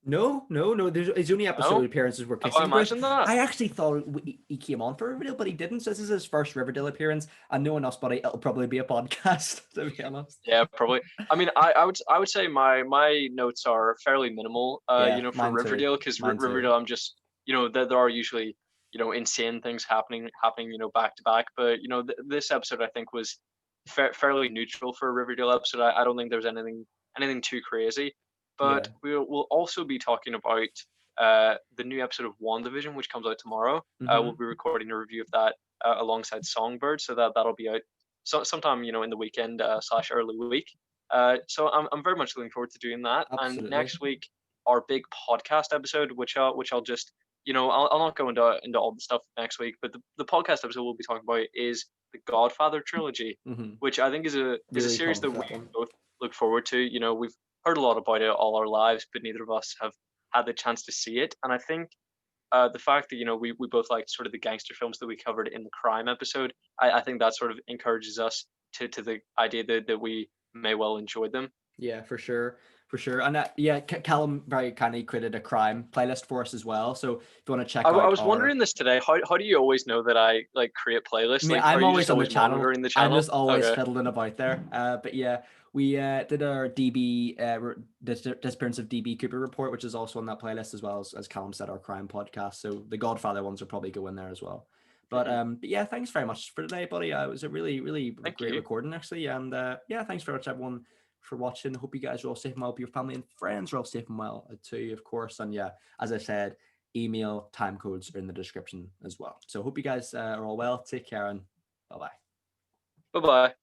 No. There's his only episode No, appearances were have I kissing bros. imagined that? I actually thought he came on for Riverdale, but he didn't. So this is his first Riverdale appearance, and no one else, buddy. It'll probably be a podcast, to be honest. Yeah, probably. I mean, I would say my notes are fairly minimal. Yeah, For mine too. Riverdale, because Mine too. Riverdale, I'm just there are usually insane things happening back to back. But this episode I think was fairly neutral for a Riverdale episode. I don't think there's anything too crazy. Yeah. But we'll also be talking about the new episode of WandaVision, which comes out tomorrow. We'll Mm-hmm. be recording a review of that alongside Songbird, so that'll be out sometime in the weekend slash early week. So I'm very much looking forward to doing that. And Absolutely. next week, our big podcast episode, which I'll just I'll not go into all the stuff next week, but the podcast episode we'll be talking about is the Godfather trilogy, Mm-hmm. which I think is a Really series pumped that for we that one. both look forward to. We've heard a lot about it all our lives, but neither of us have had the chance to see it. And I think the fact that we both like sort of the gangster films that we covered in the crime episode, I think that sort of encourages us to the idea that we may well enjoy them. Yeah, for sure. For sure. And yeah, Callum very kindly created a crime playlist for us as well. So if you want to check I out was our wondering this today. How do you always know that I like create playlists? Me, Like, are I'm you always just on the always channel. monitoring the I'm channel? just always Okay. fiddling about there. But yeah, we did our DB disappearance of DB Cooper report, which is also on that playlist as well as Callum said, our crime podcast. So the Godfather ones will probably go in there as well. Mhm. But yeah, thanks very much for today, buddy. It was a really Thank great you. recording actually, and yeah, thanks very much everyone for watching. Hope you guys are all safe and well. Hope your family and friends are all safe and well too, of course. And yeah, as I said, email time codes are in the description as well. So hope you guys are all well. Take care and bye bye. Bye bye.